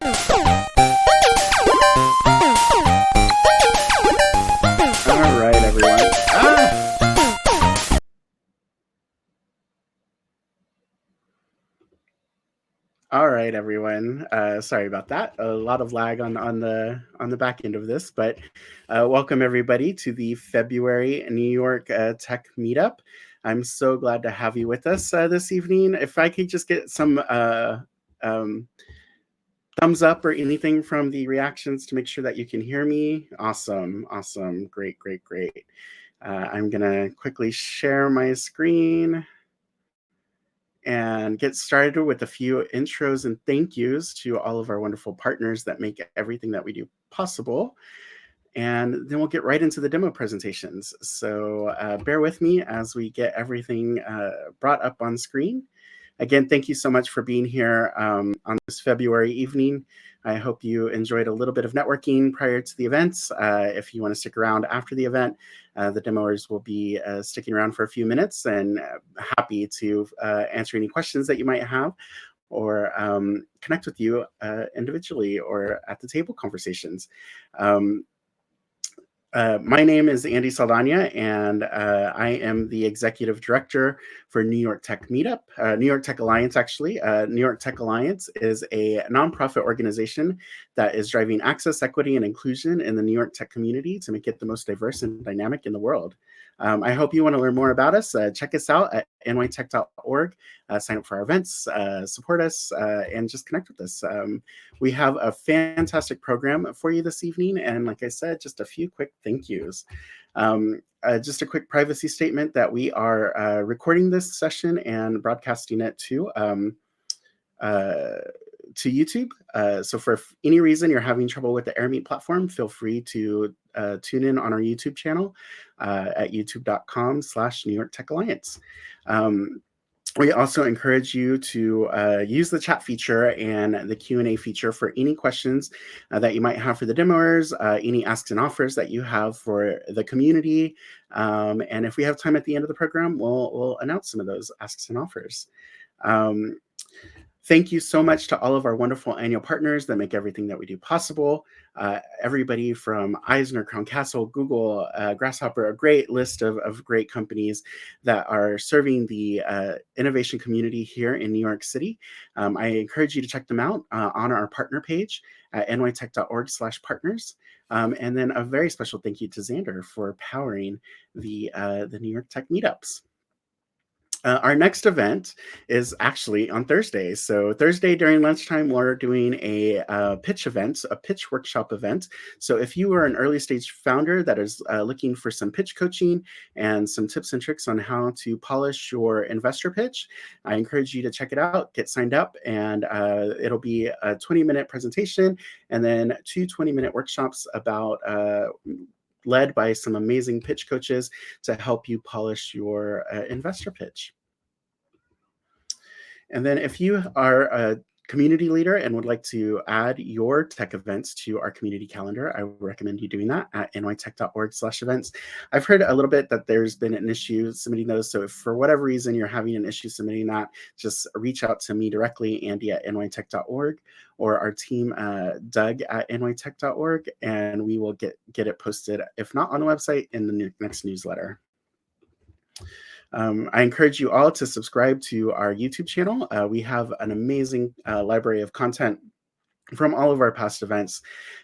All right, everyone. All right, everyone. Sorry about that. A lot of lag on the back end of this, but welcome everybody to the February New York Tech Meetup. I'm so glad to have you with us this evening. If I could just get some thumbs up or anything from the reactions to make sure that you can hear me. Awesome, awesome, great, great, great. I'm gonna quickly share my screen and get started with a few intros and thank yous to all of our wonderful partners that make everything that we do possible. And then we'll get right into the demo presentations. So bear with me as we get everything brought up on screen. Again, thank you so much for being here on this February evening. I hope you enjoyed a little bit of networking prior to the events. If you want to stick around after the event, the demoers will be sticking around for a few minutes and happy to answer any questions that you might have or connect with you individually or at the table conversations. My name is Andy Saldaña, and I am the Executive Director for New York Tech Meetup, New York Tech Alliance, actually. New York Tech Alliance is a nonprofit organization that is driving access, equity, and inclusion in the New York tech community to make it the most diverse and dynamic in the world. I hope you want to learn more about us. Check us out at nytech.org. Sign up for our events, support us, and just connect with us. We have a fantastic program for you this evening. And like I said, just a few quick thank yous. Just a quick privacy statement that we are recording this session and broadcasting it to YouTube. So for any reason you're having trouble with the AirMeet platform, feel free to tune in on our YouTube channel at youtube.com/New York Tech Alliance. We also encourage you to use the chat feature and the Q&A feature for any questions that you might have for the demoers, any asks and offers that you have for the community. And if we have time at the end of the program, we'll announce some of those asks and offers. Thank you so much to all of our wonderful annual partners that make everything that we do possible. Everybody from Eisner, Crown Castle, Google, Grasshopper, a great list of great companies that are serving the innovation community here in New York City. I encourage you to check them out on our partner page at nytech.org/partners. And then a very special thank you to Xander for powering the New York Tech Meetups. Our next event is actually on Thursday. So Thursday during lunchtime, we're doing a pitch event, a pitch workshop event. So if you are an early stage founder that is looking for some pitch coaching and some tips and tricks on how to polish your investor pitch, I encourage you to check it out, get signed up, and it'll be a 20-minute presentation and then 2 20-minute workshops about led by some amazing pitch coaches to help you polish your investor pitch. And then if you are a community leader and would like to add your tech events to our community calendar, I would recommend you doing that at nytech.org/events. I've heard a little bit that there's been an issue submitting those. So if for whatever reason you're having an issue submitting that, just reach out to me directly, Andy at nytech.org, or our team, Doug at nytech.org, and we will get it posted, if not on the website, in the next newsletter. I encourage you all to subscribe to our YouTube channel. We have an amazing library of content from all of our past events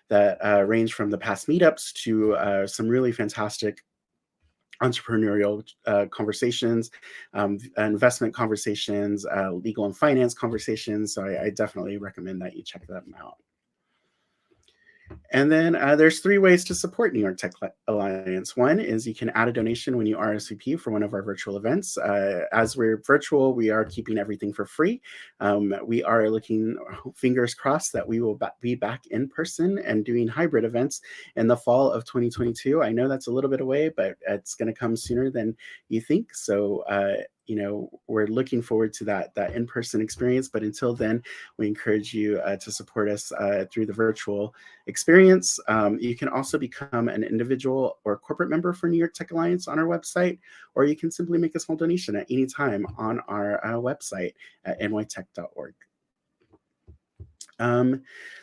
that range from the past meetups to some really fantastic entrepreneurial conversations, investment conversations, legal and finance conversations. So I definitely recommend that you check them out. And then there's 3 ways to support New York Tech Alliance. One is you can add a donation when you RSVP for one of our virtual events. As we're virtual, we are keeping everything for free. We are looking, fingers crossed, that we will be back in person and doing hybrid events in the fall of 2022. I know that's a little bit away, but it's going to come sooner than you think. So we're looking forward to that in-person experience. But until then, we encourage you to support us through the virtual experience. You can also become an individual or corporate member for New York Tech Alliance on our website, or you can simply make a small donation at any time on our website at nytech.org.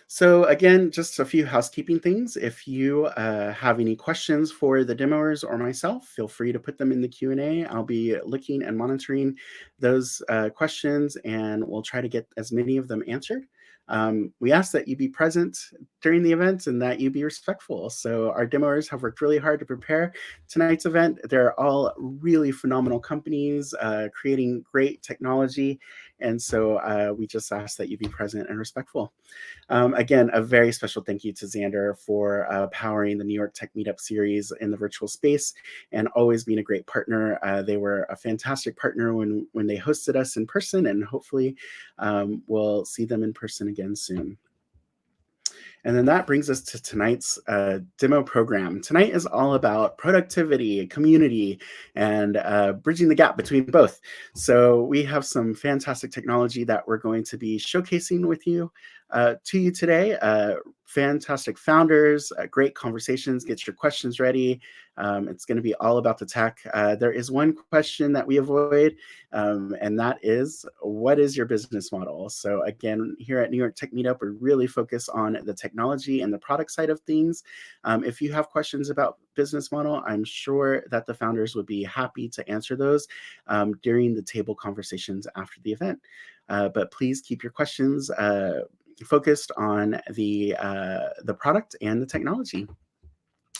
So again, just a few housekeeping things. If you have any questions for the demoers or myself, feel free to put them in the Q&A. I'll be looking and monitoring those questions, and we'll try to get as many of them answered. We ask that you be present during the event and that you be respectful. So our demoers have worked really hard to prepare tonight's event. They're all really phenomenal companies creating great technology. And so we just ask that you be present and respectful. Again, a very special thank you to Xander for powering the New York Tech Meetup series in the virtual space and always being a great partner. They were a fantastic partner when they hosted us in person, and hopefully we'll see them in person again soon. And then that brings us to tonight's demo program. Tonight is all about productivity, community, and bridging the gap between both. So we have some fantastic technology that we're going to be showcasing with you to you today. Fantastic founders, great conversations. Get your questions ready. It's going to be all about the tech. There is one question that we avoid, and that is, what is your business model? So again, here at New York Tech Meetup, we really focus on the technology and the product side of things. If you have questions about business model, I'm sure that the founders would be happy to answer those during the table conversations after the event. But please keep your questions focused on the product and the technology.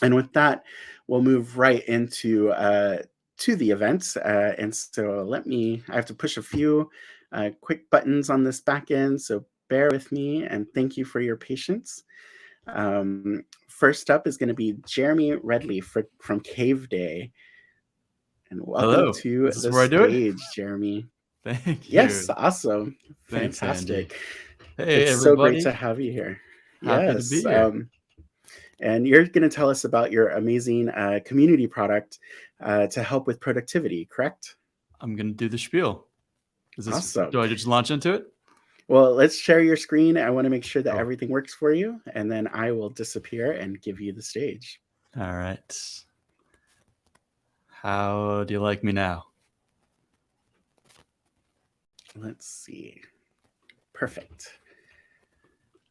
And with that, we'll move right into to the events. And so I have to push a few quick buttons on this back end. So bear with me and thank you for your patience. First up is going to be Jeremy Redleaf from Caveday. And welcome Hello. to Is this the where I do it? stage, Jeremy. Thank you. Yes, awesome. Thanks, Fantastic. Andy. Hey, It's so great everybody. to have you here. Happy to be Yes. here. And you're going to tell us about your amazing community product to help with productivity, correct? I'm going to do the spiel. Awesome. Do I just launch into it? Well, let's share your screen. I want to make sure that Oh. everything works for you, and then I will disappear and give you the stage. All right. How do you like me now? Let's see. Perfect.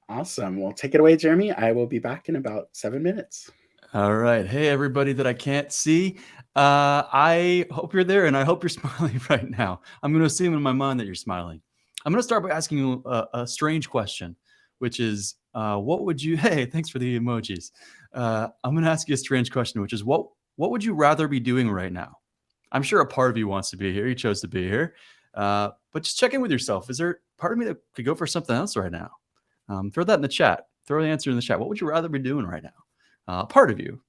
Awesome. Well, take it away, Jeremy. I will be back in about 7 minutes. All right. Hey, everybody that I can't see. I hope you're there, and I hope you're smiling right now. I'm going to assume in my mind that you're smiling. I'm going to start by asking you a strange question, which is, what would you... Hey, thanks for the emojis. I'm going to ask you a strange question, which is, what would you rather be doing right now? I'm sure a part of you wants to be here. You chose to be here. But just check in with yourself. Is there part of me that could go for something else right now? Throw that in the chat. Throw the answer in the chat. What would you rather be doing right now? Part of you.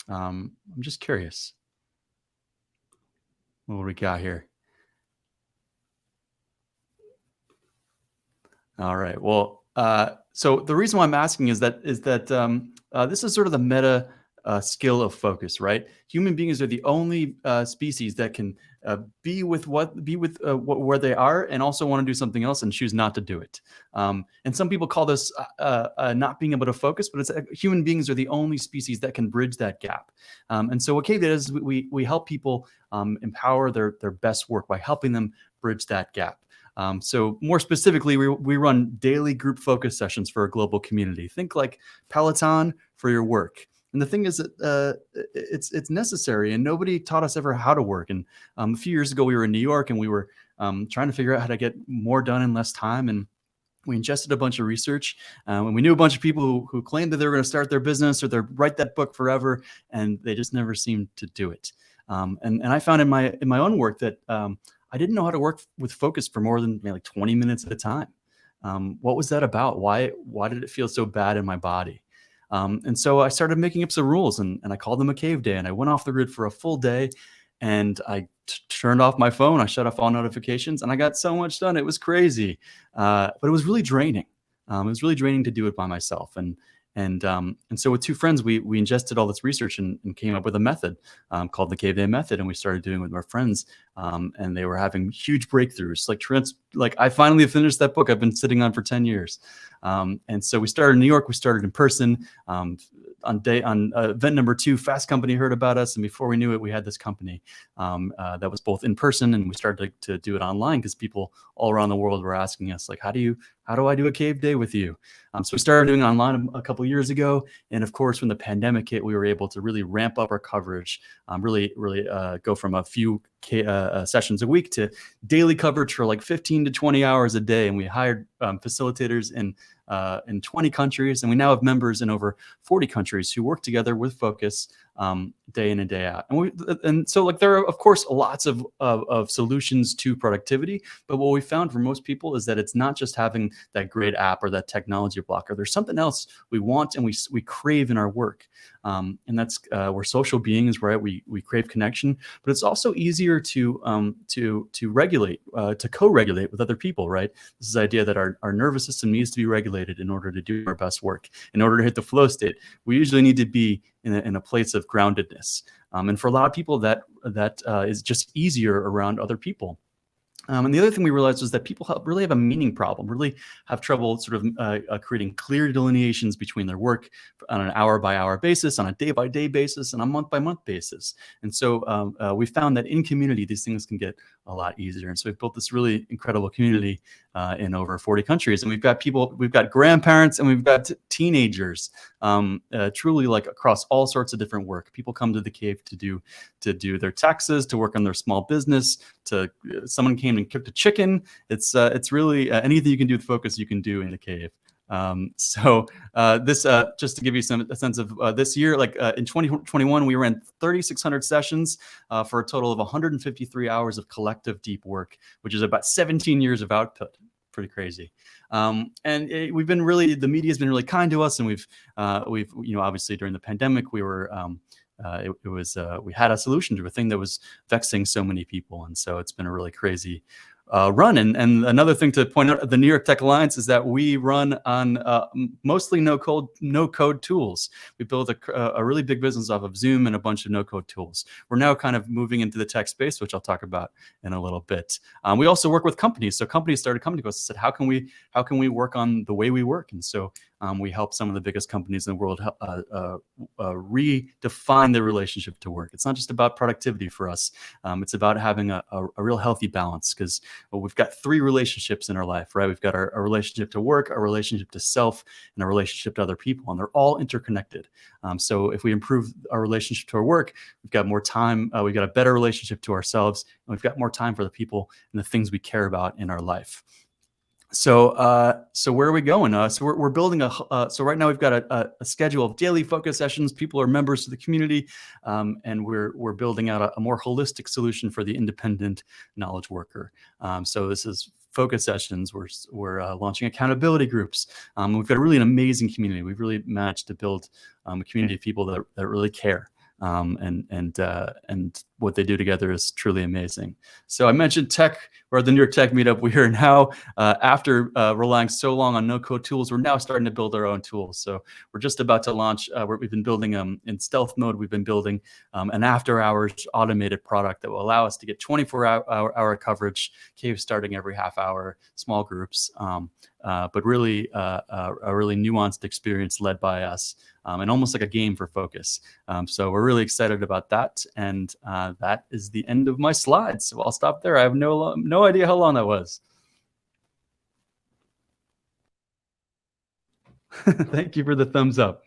I'm just curious. What do we got here? All right. Well, so the reason why I'm asking is that this is sort of the meta skill of focus, right? Human beings are the only species that can be with where they are and also want to do something else and choose not to do it. And some people call this not being able to focus, but it's human beings are the only species that can bridge that gap. And so what Caveday does is we help people empower their best work by helping them bridge that gap. So more specifically, we run daily group focus sessions for a global community. Think like Peloton for your work. And the thing is that it's necessary, and nobody taught us ever how to work. And a few years ago, we were in New York, and we were trying to figure out how to get more done in less time. And we ingested a bunch of research, and we knew a bunch of people who claimed that they were going to start their business or they write that book forever, and they just never seemed to do it. And I found in my own work that I didn't know how to work with focus for more than like 20 minutes at a time. What was that about? Why did it feel so bad in my body? And so I started making up some rules, and I called them a Caveday, and I went off the grid for a full day, and I turned off my phone. I shut off all notifications, and I got so much done. It was crazy, but it was really draining. It was really draining to do it by myself. And so with two friends, we ingested all this research and came up with a method called the Kva Method, and we started doing it with our friends, and they were having huge breakthroughs, like I finally finished that book I've been sitting on for 10 years. And so we started in New York. We started in person. On event number 2, Fast Company heard about us, and before we knew it, we had this company that was both in person, and we started to do it online because people all around the world were asking us, like, how do I do a cave day with you? So we started doing it online a couple years ago, and of course, when the pandemic hit, we were able to really ramp up our coverage, really go from a few sessions a week to daily coverage for like 15 to 20 hours a day, and we hired facilitators in 20 countries, and we now have members in over 40 countries who work together with focus day in and day out. And so like there are of course lots of solutions to productivity, but what we found for most people is that it's not just having that great app or that technology blocker. There's something else we want and we crave in our work, and that's we're social beings, right? We crave connection, but it's also easier to regulate, to co-regulate with other people, right? This is the idea that our nervous system needs to be regulated in order to do our best work. In order to hit the flow state, we usually need to be in a place of groundedness. And for a lot of people, that is just easier around other people. And the other thing we realized was that people really have a meaning problem, really have trouble sort of creating clear delineations between their work on an hour-by-hour basis, on a day-by-day basis, and a month-by-month basis. And so we found that in community, these things can get a lot easier. And so we've built this really incredible community in over 40 countries. And we've got grandparents, and we've got teenagers, truly like across all sorts of different work. People come to the cave to do their taxes, to work on their small business, someone came and cooked a chicken. It's really anything you can do with focus, you can do in the cave. So this just to give you a sense of this year, like in 2021, we ran 3,600 sessions for a total of 153 hours of collective deep work, which is about 17 years of output. Pretty crazy. And we've been the media has been really kind to us, and we've obviously during the pandemic we were we had a solution to a thing that was vexing so many people, and so it's been a really crazy run. And another thing to point out at the New York Tech Alliance is that we run on mostly no code tools. We built a really big business off of Zoom and a bunch of no code tools. We're now kind of moving into the tech space, which I'll talk about in a little bit. We also work with companies. So companies started coming to us and said, how can we work on the way we work? And so we help some of the biggest companies in the world redefine their relationship to work. It's not just about productivity for us. It's about having a real healthy balance, because we've got 3 relationships in our life, right? We've got our relationship to work, our relationship to self, and our relationship to other people, and they're all interconnected. So if we improve our relationship to our work, we've got more time, we've got a better relationship to ourselves, and we've got more time for the people and the things we care about in our life. So where are we going? So we're building so right now we've got a schedule of daily focus sessions. People are members of the community, and we're building out a more holistic solution for the independent knowledge worker. So this is focus sessions. We're launching accountability groups. We've got really an amazing community. We've really managed to build a community of people that really care. And what they do together is truly amazing. So I mentioned tech. We're at the New York Tech Meetup. We are now, after relying so long on no-code tools, we're now starting to build our own tools. So we're just about to launch. We've been building in stealth mode. We've been building an after-hours automated product that will allow us to get 24-hour coverage, caves starting every half hour, small groups, but really a really nuanced experience led by us. And almost like a game for focus. So we're really excited about that. And that is the end of my slides. So I'll stop there. I have no idea how long that was. Thank you for the thumbs up.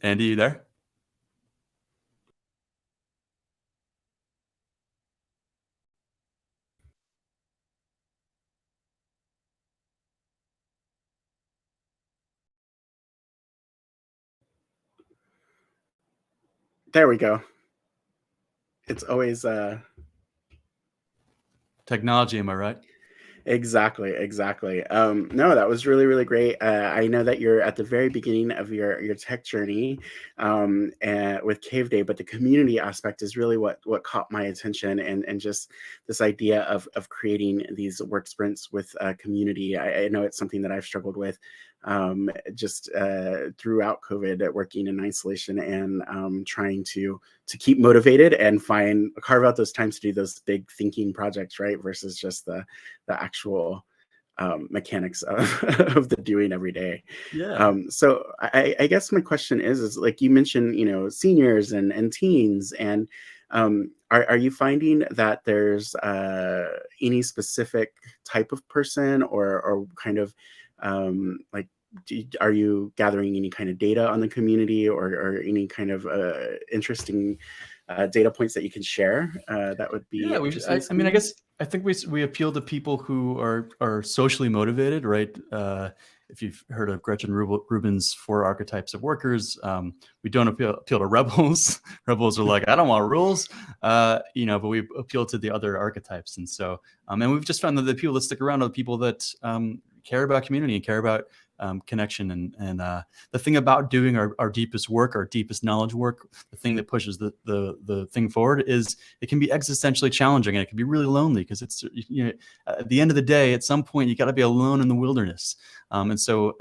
Andy, you there? There we go. It's always technology, am I right? Exactly. No, that was really, really great. I know that you're at the very beginning of your tech journey and with Caveday, but the community aspect is really what caught my attention, and just this idea of creating these work sprints with a community. I know it's something that I've struggled with just throughout COVID, at working in isolation and trying to keep motivated and carve out those times to do those big thinking projects, right? Versus just the actual mechanics of the doing every day. Yeah. So I guess my question is like you mentioned, seniors and teens, and are you finding that there's any specific type of person or kind of like, are you gathering any kind of data on the community or any kind of interesting data points that you can share that would be Yeah, interesting? I mean, I think we appeal to people who are socially motivated, right? If you've heard of Gretchen Rubin's 4 archetypes of workers, we don't appeal to rebels. Rebels are like, I don't want rules, but we appeal to the other archetypes. And so, and we've just found that the people that stick around are the people that care about community and care about connection. And the thing about doing our deepest work, our deepest knowledge work, the thing that pushes the thing forward is it can be existentially challenging, and it can be really lonely because it's, at the end of the day, at some point you got to be alone in the wilderness. And so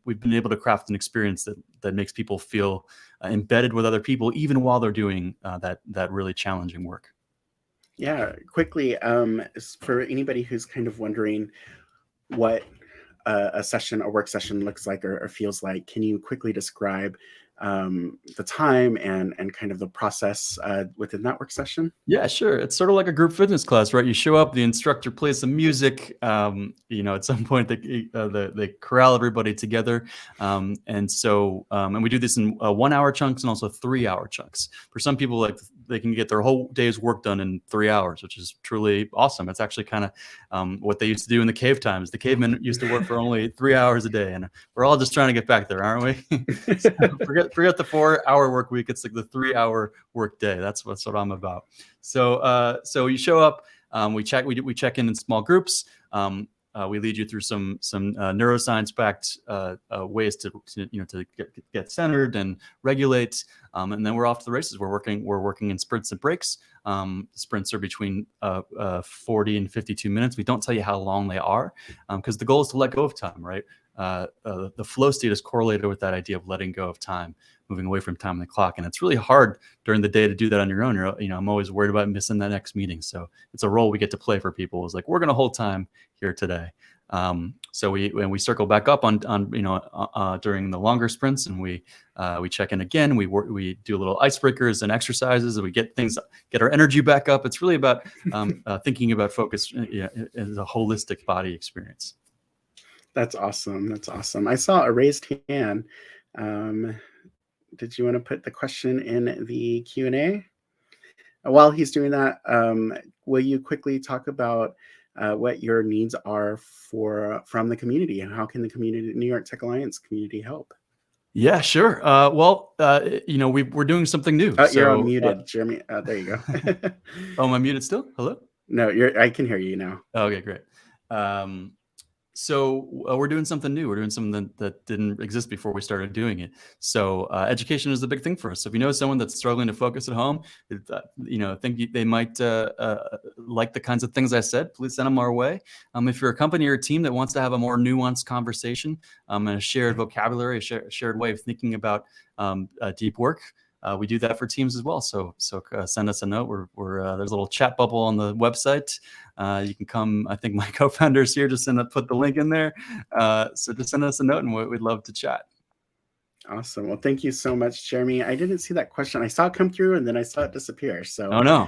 we've been able to craft an experience that makes people feel embedded with other people, even while they're doing that really challenging work. Yeah, quickly, for anybody who's kind of wondering what a work session looks like or feels like, can you quickly describe the time and kind of the process within that work session? Yeah, sure. It's sort of like a group fitness class, right? You show up, the instructor plays some music. At some point they corral everybody together, and we do this in 1 hour chunks and also 3 hour chunks. For some people, like they can get their whole day's work done in 3 hours, which is truly awesome. It's actually kind of what they used to do in the cave times. The cavemen used to work for only 3 hours a day, and we're all just trying to get back there, aren't we? So forget the 4 hour work week. It's like the 3 hour work day. That's what I'm about. So you show up, we check in small groups. We lead you through some neuroscience-backed ways to get centered and regulate, and then we're off to the races. We're working in sprints and breaks. Sprints are between 40 and 52 minutes. We don't tell you how long they are because the goal is to let go of time, right? The flow state is correlated with that idea of letting go of time, moving away from time on the clock. And it's really hard during the day to do that on your own. I'm always worried about missing that next meeting. So it's a role we get to play for people. It's like, we're going to hold time here today. So we circle back up on during the longer sprints, and we check in again. We do little icebreakers and exercises, and we get our energy back up. It's really about thinking about focus as a holistic body experience. That's awesome. That's awesome. I saw a raised hand. Did you want to put the question in the Q&A? While he's doing that, will you quickly talk about what your needs are from the community, and how can the community, New York Tech Alliance community, help? Yeah, sure. We're doing something new. You're unmuted, Jeremy. There you go. Oh, am I muted still? Hello? No, I can hear you now. Okay, great. So we're doing something new. We're doing something that didn't exist before we started doing it. So education is a big thing for us. So if you know someone that's struggling to focus at home, think they might like the kinds of things I said, please send them our way. If you're a company or a team that wants to have a more nuanced conversation and a shared vocabulary, a shared way of thinking about deep work, we do that for teams as well. So send us a note. There's a little chat bubble on the website. You can come. I think my co-founders here just put the link in there. So just send us a note, and we'd love to chat. Awesome. Well, thank you so much, Jeremy. I didn't see that question. I saw it come through, and then I saw it disappear. So oh no,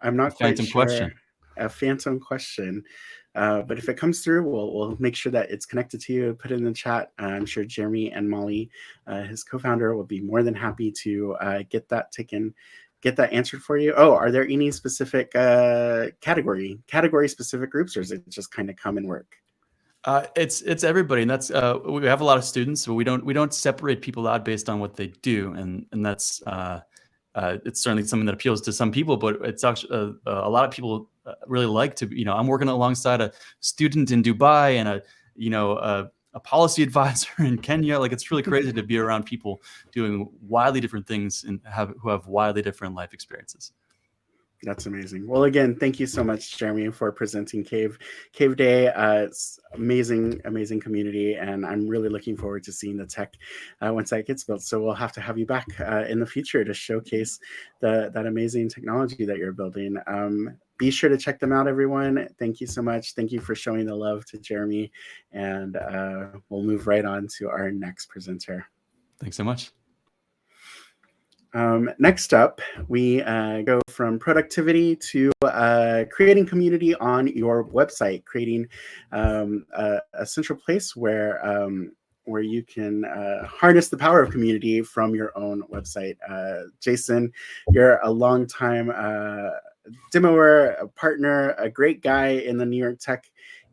I'm not quite phantom sure. Question. A phantom question. But if it comes through, we'll make sure that it's connected to you, put it in the chat. I'm sure Jeremy and Molly, his co-founder, will be more than happy to get that answered for you. Oh, are there any specific category specific groups, or is it just kind of come and work? It's everybody, and that's we have a lot of students, so we don't separate people out based on what they do, and that's it's certainly something that appeals to some people, but it's actually a lot of people really like to. I'm working alongside a student in Dubai and a policy advisor in Kenya. Like, it's really crazy to be around people doing wildly different things and who have wildly different life experiences. That's amazing. Well, again, thank you so much, Jeremy, for presenting Caveday. It's amazing, amazing community, and I'm really looking forward to seeing the tech once that gets built. So we'll have to have you back in the future to showcase that amazing technology that you're building. Be sure to check them out, everyone. Thank you so much. Thank you for showing the love to Jeremy, and we'll move right on to our next presenter. Thanks so much. Next up, we go from productivity to creating community on your website, creating a central place where you can harness the power of community from your own website. Jason, you're a longtime demoer, a partner, a great guy in the New York tech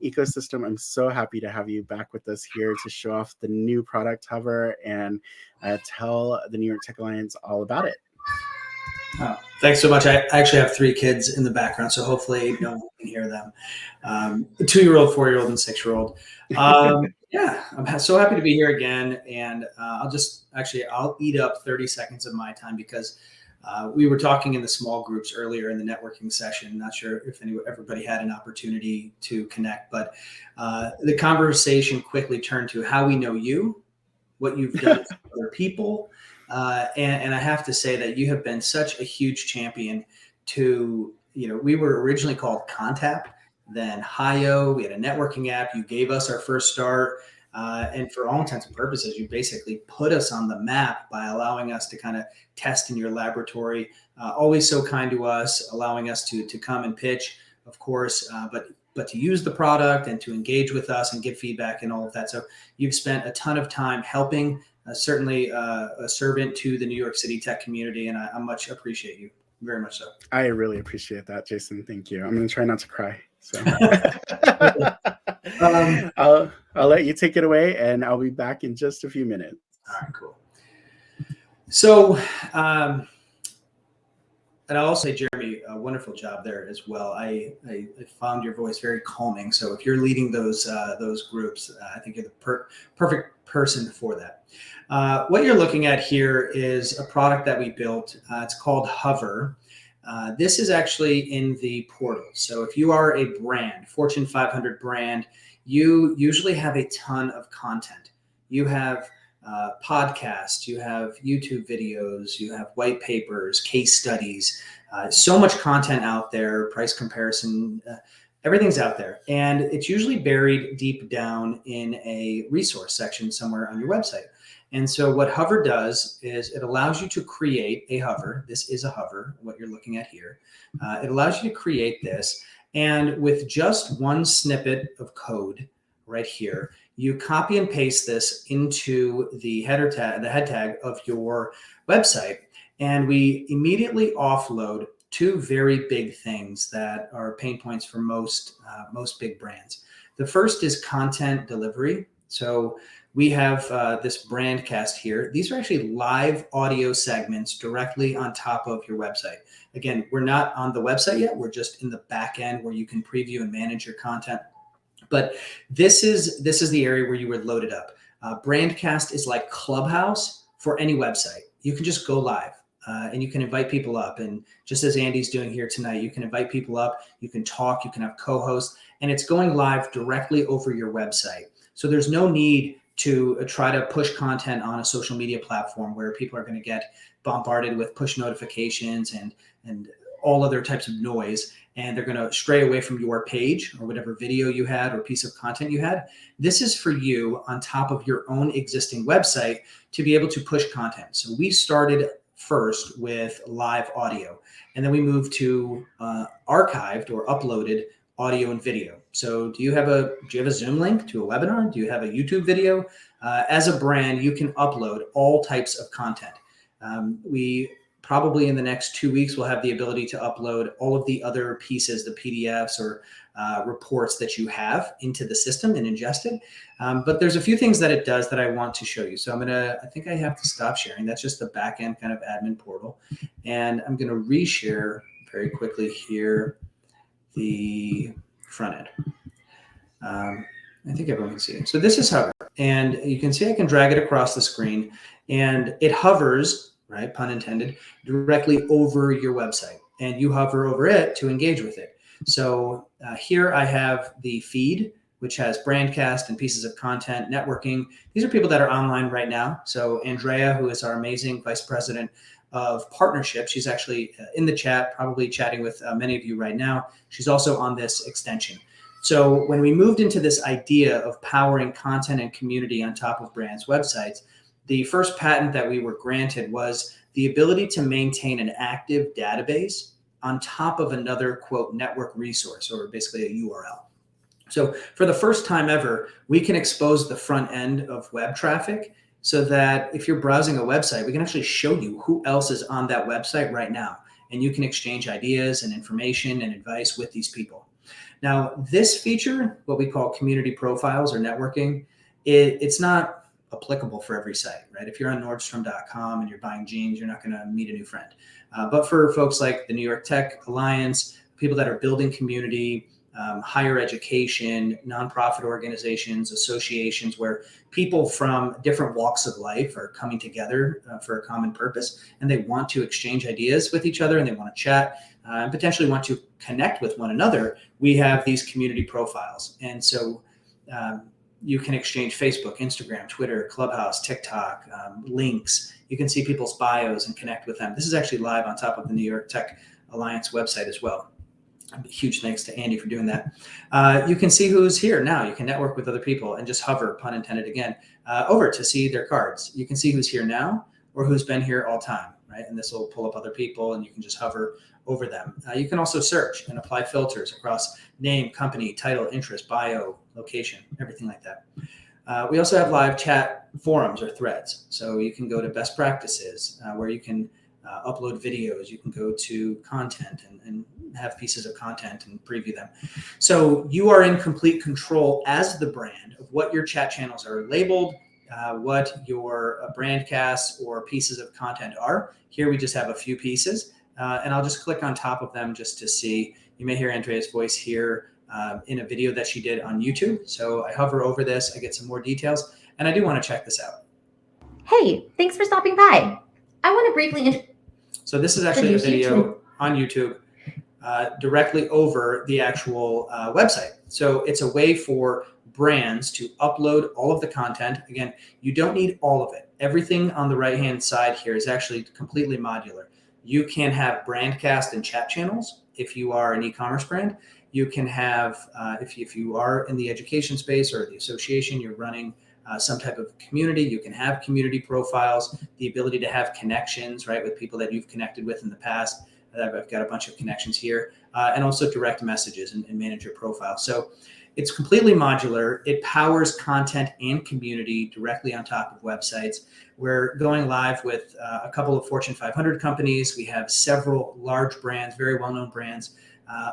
ecosystem. I'm so happy to have you back with us here to show off the new product Hovr and tell the New York Tech Alliance all about it. Oh, thanks so much. I actually have 3 kids in the background, so hopefully no one can hear them. A 2-year-old, 4-year-old, and 6-year-old. Yeah, I'm so happy to be here again. And I'll eat up 30 seconds of my time because we were talking in the small groups earlier in the networking session. Not sure if everybody had an opportunity to connect, but the conversation quickly turned to how we know you, what you've done for other people. And I have to say that you have been such a huge champion to, we were originally called Contap, then Hio. We had a networking app. You gave us our first start. And for all intents and purposes, you basically put us on the map by allowing us to kind of test in your laboratory. Always so kind to us, allowing us to come and pitch, of course, but to use the product and to engage with us and give feedback and all of that. So you've spent a ton of time helping, certainly a servant to the New York City tech community, and I much appreciate you, very much so. I really appreciate that, Jason. Thank you. I'm going to try not to cry. So I'll let you take it away, and I'll be back in just a few minutes. All right, cool. So, and I'll also say, Jeremy, a wonderful job there as well. I found your voice very calming. So if you're leading those groups, I think you're the perfect person for that. What you're looking at here is a product that we built. It's called Hovr. This is actually in the portal. So if you are a brand, Fortune 500 brand, you usually have a ton of content. You have podcasts, you have YouTube videos, you have white papers, case studies, so much content out there, price comparison, everything's out there. And it's usually buried deep down in a resource section somewhere on your website. And so what Hovr does is it allows you to create a Hovr. This is a Hovr, what you're looking at here. It allows you to create this. And with just one snippet of code right here, you copy and paste this into the header tag, the head tag of your website. And we immediately offload 2 very big things that are pain points for most big brands. The first is content delivery. So we have this brand cast here. These are actually live audio segments directly on top of your website. Again, we're not on the website yet. We're just in the back end where you can preview and manage your content. But this is the area where you would load it up. Brandcast is like Clubhouse for any website. You can just go live and you can invite people up. And just as Andy's doing here tonight, you can invite people up, you can talk, you can have co-hosts, and it's going live directly over your website. So there's no need to try to push content on a social media platform where people are going to get bombarded with push notifications and all other types of noise, and they're going to stray away from your page or whatever video you had or piece of content you had. This is for you on top of your own existing website to be able to push content. So we started first with live audio, and then we moved to archived or uploaded audio and video. So do you have a Zoom link to a webinar? Do you have a YouTube video? As a brand, you can upload all types of content. We probably in the next 2 weeks, we'll have the ability to upload all of the other pieces, the PDFs or reports that you have into the system and ingest it. But there's a few things that it does that I want to show you. So I think I have to stop sharing. That's just the back end kind of admin portal. And I'm going to reshare very quickly here the front end. I think everyone can see it. So this is Hovr. And you can see I can drag it across the screen and it hovers, right, pun intended, directly over your website. and you hover over it to engage with it. So here I have the feed, which has Brandcast and pieces of content, networking. These are people that are online right now. So Andrea, who is our amazing vice president of partnership, she's actually in the chat, probably chatting with many of you right now. She's also on this extension. So when we moved into this idea of powering content and community on top of brands' websites, the first patent that we were granted was the ability to maintain an active database on top of another, quote, network resource, or basically a URL. So for the first time ever, we can expose the front end of web traffic so that if you're browsing a website, we can actually show you who else is on that website right now. And you can exchange ideas and information and advice with these people. Now, this feature, what we call community profiles or networking, it's not applicable for every site, right? If you're on Nordstrom.com and you're buying jeans, you're not going to meet a new friend. But for folks like the New York Tech Alliance, people that are building community, higher education, nonprofit organizations, associations, where people from different walks of life are coming together for a common purpose, and they want to exchange ideas with each other, and they want to chat and potentially want to connect with one another, we have these community profiles. And so you can exchange Facebook, Instagram, Twitter, Clubhouse, TikTok, links. You can see people's bios and connect with them. This is actually live on top of the New York Tech Alliance website as well. Huge thanks to Andy for doing that. You can see who's here now. You can network with other people and just hover, pun intended again, over to see their cards. You can see who's here now or who's been here all time, right? And this will pull up other people and you can just hover over them. You can also search and apply filters across name, company, title, interest, bio, location, everything like that. We also have live chat forums or threads. So you can go to best practices where you can upload videos. You can go to content and have pieces of content and preview them. So you are in complete control as the brand of what your chat channels are labeled, what your brandcasts or pieces of content are. Here we just have a few pieces, and I'll just click on top of them just to see. You may hear Andrea's voice here in a video that she did on YouTube. So I hover over this, I get some more details, and I do want to check this out. Hey, thanks for stopping by. I want to briefly So this is actually a video on YouTube directly over the actual website. So it's a way for brands to upload all of the content. Again, you don't need all of it. Everything on the right-hand side here is actually completely modular. You can have brandcast and chat channels if you are an e-commerce brand. You can have, if you are in the education space or the association, you're running some type of community, you can have community profiles, the ability to have connections, right, with people that you've connected with in the past. I've got a bunch of connections here, and also direct messages and manage your profile. So it's completely modular. It powers content and community directly on top of websites. We're going live with a couple of Fortune 500 companies. We have several large brands, very well-known brands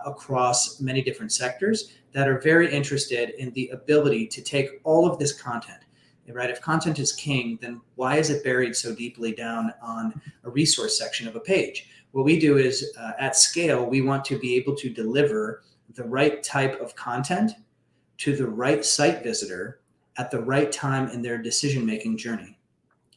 across many different sectors that are very interested in the ability to take all of this content, right? If content is king, then why is it buried so deeply down on a resource section of a page? What we do is at scale, we want to be able to deliver the right type of content to the right site visitor at the right time in their decision-making journey.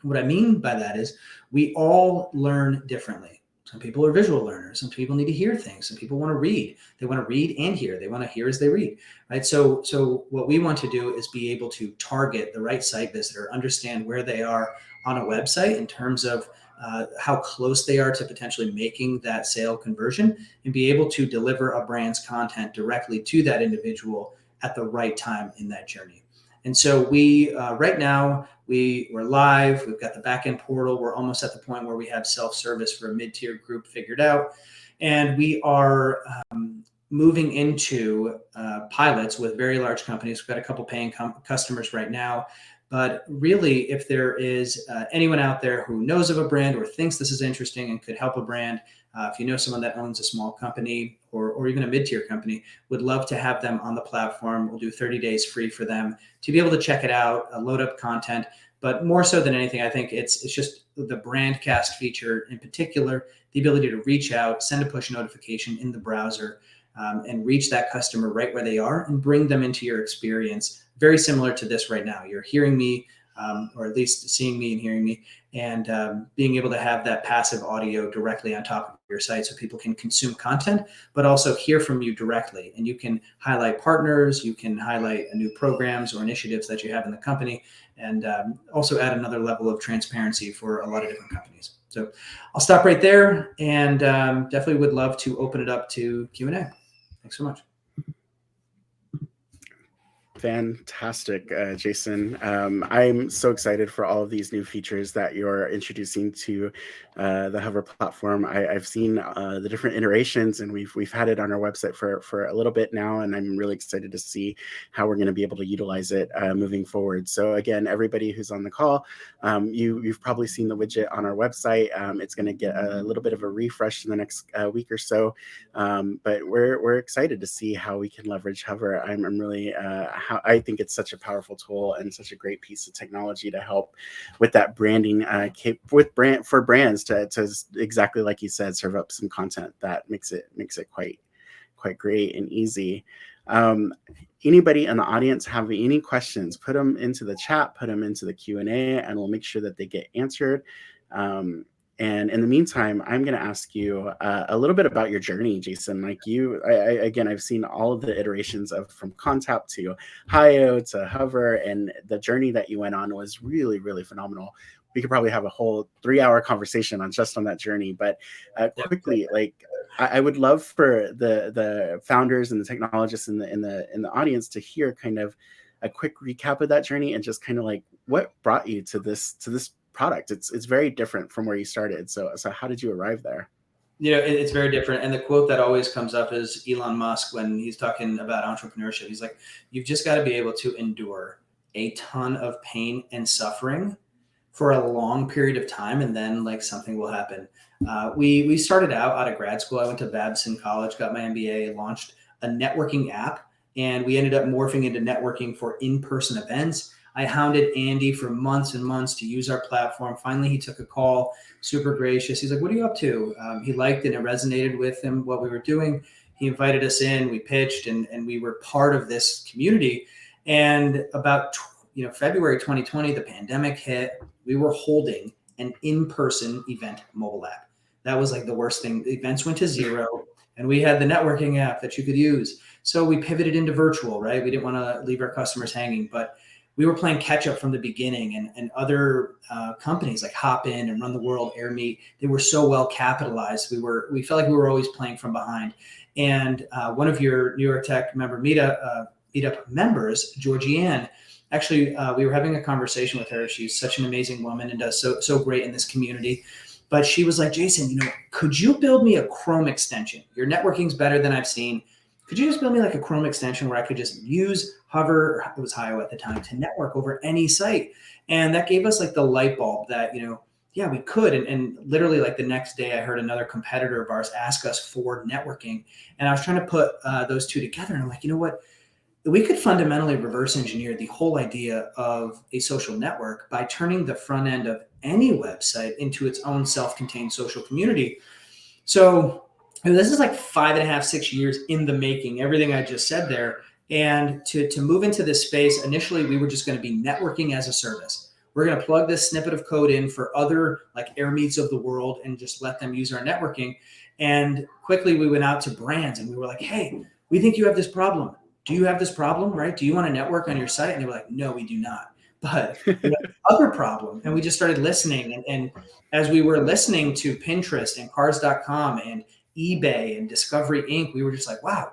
What I mean by that is we all learn differently. Some people are visual learners. Some people need to hear things. Some people want to read. They want to read and hear. They want to hear as they read, right? So what we want to do is be able to target the right site visitor, understand where they are on a website in terms of how close they are to potentially making that sale conversion, and be able to deliver a brand's content directly to that individual at the right time in that journey. And so we, right now, we're live. We've got the backend portal. We're almost at the point where we have self-service for a mid-tier group figured out. And we are moving into pilots with very large companies. We've got a couple paying customers right now. But really, if there is anyone out there who knows of a brand or thinks this is interesting and could help a brand, if you know someone that owns a small company or even a mid-tier company, would love to have them on the platform. We'll do 30 days free for them to be able to check it out, load up content. But more so than anything, I think it's just the brandcast feature in particular, the ability to reach out, send a push notification in the browser, and reach that customer right where they are and bring them into your experience. Very similar to this right now. You're hearing me, or at least seeing me and hearing me, and being able to have that passive audio directly on top of your site so people can consume content, but also hear from you directly. And you can highlight partners, you can highlight new programs or initiatives that you have in the company, and also add another level of transparency for a lot of different companies. So I'll stop right there, and definitely would love to open it up to Q&A. Thanks so much. Fantastic, Jason. I'm so excited for all of these new features that you're introducing to the Hovr platform. I've seen the different iterations, and we've had it on our website for a little bit now, and I'm really excited to see how we're going to be able to utilize it moving forward. So again, everybody who's on the call, you've probably seen the widget on our website. It's going to get a little bit of a refresh in the next week or so, but we're excited to see how we can leverage Hovr. I'm really I think it's such a powerful tool and such a great piece of technology to help with that branding for brands to exactly like you said, serve up some content that makes it quite great and easy. Anybody in the audience have any questions, put them into the chat, put them into the Q&A, and we'll make sure that they get answered. And in the meantime, I'm going to ask you a little bit about your journey, Jason. Like again, I've seen all of the iterations from Contap to Hio to Hovr, and the journey that you went on was really, really phenomenal. We could probably have a whole 3-hour conversation on that journey. But quickly, like I would love for the founders and the technologists in the audience to hear kind of a quick recap of that journey and just kind of like what brought you to this product. It's very different from where you started. So how did you arrive there? It's very different. And the quote that always comes up is Elon Musk when he's talking about entrepreneurship. He's like, you've just got to be able to endure a ton of pain and suffering for a long period of time, and then like something will happen. We started out of grad school. I went to Babson College, got my MBA, launched a networking app, and we ended up morphing into networking for in-person events. I hounded Andy for months and months to use our platform. Finally, he took a call, super gracious. He's like, what are you up to? He liked it. It resonated with him, what we were doing. He invited us in, we pitched, and we were part of this community. And about February 2020, the pandemic hit. We were holding an in-person event mobile app. That was like the worst thing. The events went to zero, and we had the networking app that you could use. So we pivoted into virtual, right? We didn't want to leave our customers hanging, but we were playing catch up from the beginning, and other companies like Hopin and Run the World, AirMeet, they were so well capitalized. We felt like we were always playing from behind. And one of your New York Tech Meetup members, Georgianne, actually, we were having a conversation with her. She's such an amazing woman and does so great in this community. But she was like, Jason, could you build me a Chrome extension? Your networking's better than I've seen. Could you just build me like a Chrome extension where I could just use Hovr, it was Hio at the time, to network over any site? And that gave us like the light bulb that, yeah, we could. And literally like the next day I heard another competitor of ours ask us for networking. And I was trying to put those two together. And I'm like, you know what? We could fundamentally reverse engineer the whole idea of a social network by turning the front end of any website into its own self-contained social community. So this is like 5.5, 6 years in the making, everything I just said there. And to move into this space, initially, we were just going to be networking as a service. We're going to plug this snippet of code in for other like AirMeets of the world and just let them use our networking. And quickly we went out to brands and we were like, hey, we think you have this problem. Do you have this problem, right? Do you want to network on your site? And they were like, no, we do not. But we have this other problem. And we just started listening. And as we were listening to Pinterest and Cars.com and eBay and Discovery Inc., we were just like, wow,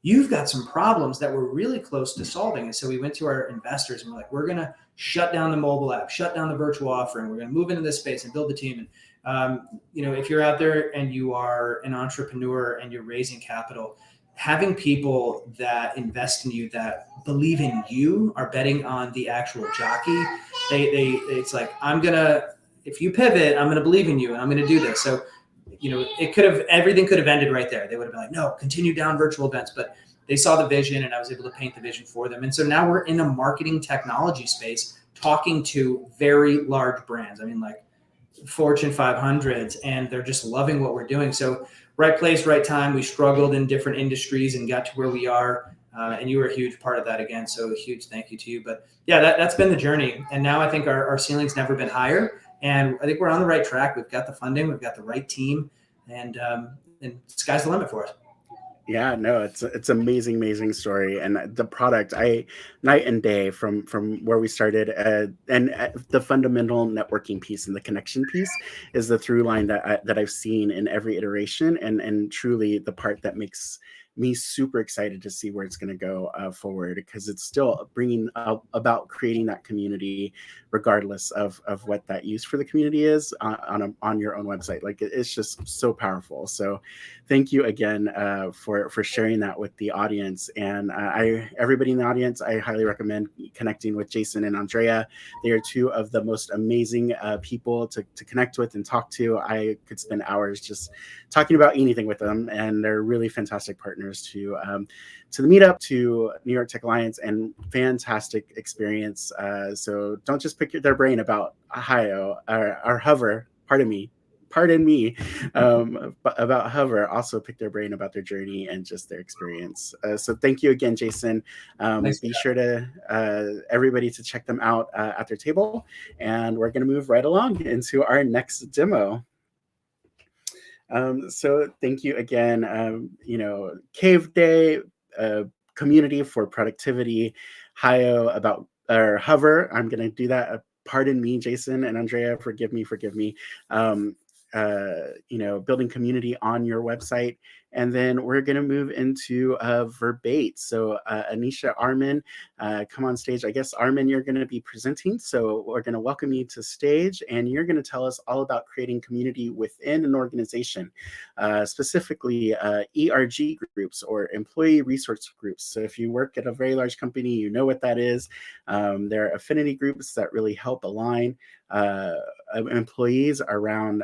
you've got some problems that we're really close to solving. And so we went to our investors and we're like, we're going to shut down the mobile app, shut down the virtual offering. We're going to move into this space and build the team. And, if you're out there and you are an entrepreneur and you're raising capital, having people that invest in you, that believe in you, are betting on the actual jockey. It's like, if you pivot, I'm going to believe in you and I'm going to do this. So, everything could have ended right there. They would have been like, no, continue down virtual events, but they saw the vision and I was able to paint the vision for them. And so now we're in a marketing technology space talking to very large brands. I mean, like Fortune 500s, and they're just loving what we're doing. So right place, right time. We struggled in different industries and got to where we are. And you were a huge part of that again. So a huge thank you to you. But yeah, that's been the journey. And now I think our ceiling's never been higher. And I think we're on the right track. We've got the funding. We've got the right team. and sky's the limit for us. Yeah, no, it's amazing story, and the product, night and day from where we started, and the fundamental networking piece and the connection piece is the through line that I've seen in every iteration, and truly the part that makes me super excited to see where it's going to go forward, because it's still bringing about creating that community regardless of what that use for the community is on your own website. Like, it's just so powerful. So thank you again for sharing that with the audience. And everybody in the audience, I highly recommend connecting with Jason and Andrea. They are two of the most amazing people to connect with and talk to. I could spend hours just talking about anything with them, and they're really fantastic partners to the Meetup, to New York Tech Alliance, and fantastic experience. So don't just pick their brain about Ohio or Hovr. Pardon me, about Hovr. Also pick their brain about their journey and just their experience. So thank you again, Jason. Be sure to everybody to check them out at their table, and we're going to move right along into our next demo. So thank you again. Caveday, community for productivity, Hovr. I'm going to do that. Pardon me, Jason and Andrea, forgive me. Building community on your website. And then we're going to move into Verbate. So Anisha, Armen, come on stage. I guess, Armen, you're going to be presenting. So we're going to welcome you to stage, and you're going to tell us all about creating community within an organization, specifically ERG groups, or employee resource groups. So if you work at a very large company, you know what that is. They're affinity groups that really help align employees around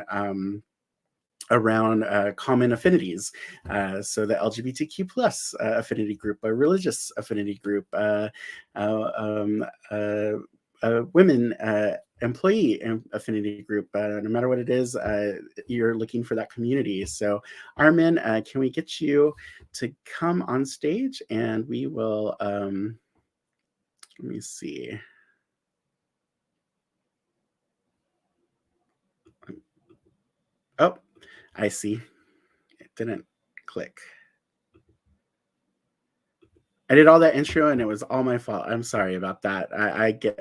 common affinities. So the LGBTQ plus affinity group, a religious affinity group, women employee affinity group. No matter what it is, you're looking for that community. So Armen, can we get you to come on stage, and we will, let me see. Oh, I see. It didn't click. I did all that intro, and it was all my fault. I'm sorry about that.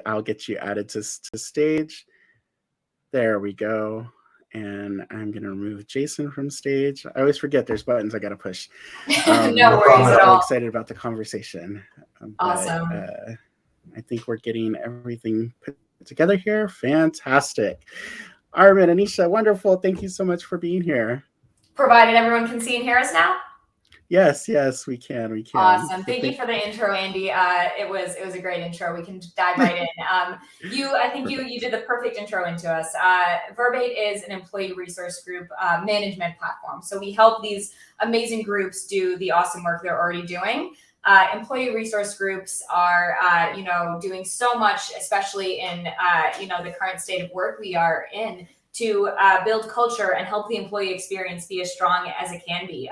I'll get you added to stage. There we go. And I'm gonna remove Jason from stage. I always forget there's buttons I gotta push. No worries at all. I'm excited about the conversation. Awesome. I think we're getting everything put together here. Fantastic. Armen, Anisha, wonderful. Thank you so much for being here. Provided everyone can see and hear us now? Yes, we can. Awesome. Thank you for the intro, Andy. It was a great intro. We can dive right in. I think you did the perfect intro into us. Verbate is an employee resource group management platform. So we help these amazing groups do the awesome work they're already doing. Employee resource groups are, doing so much, especially in, the current state of work we are in, to build culture and help the employee experience be as strong as it can be.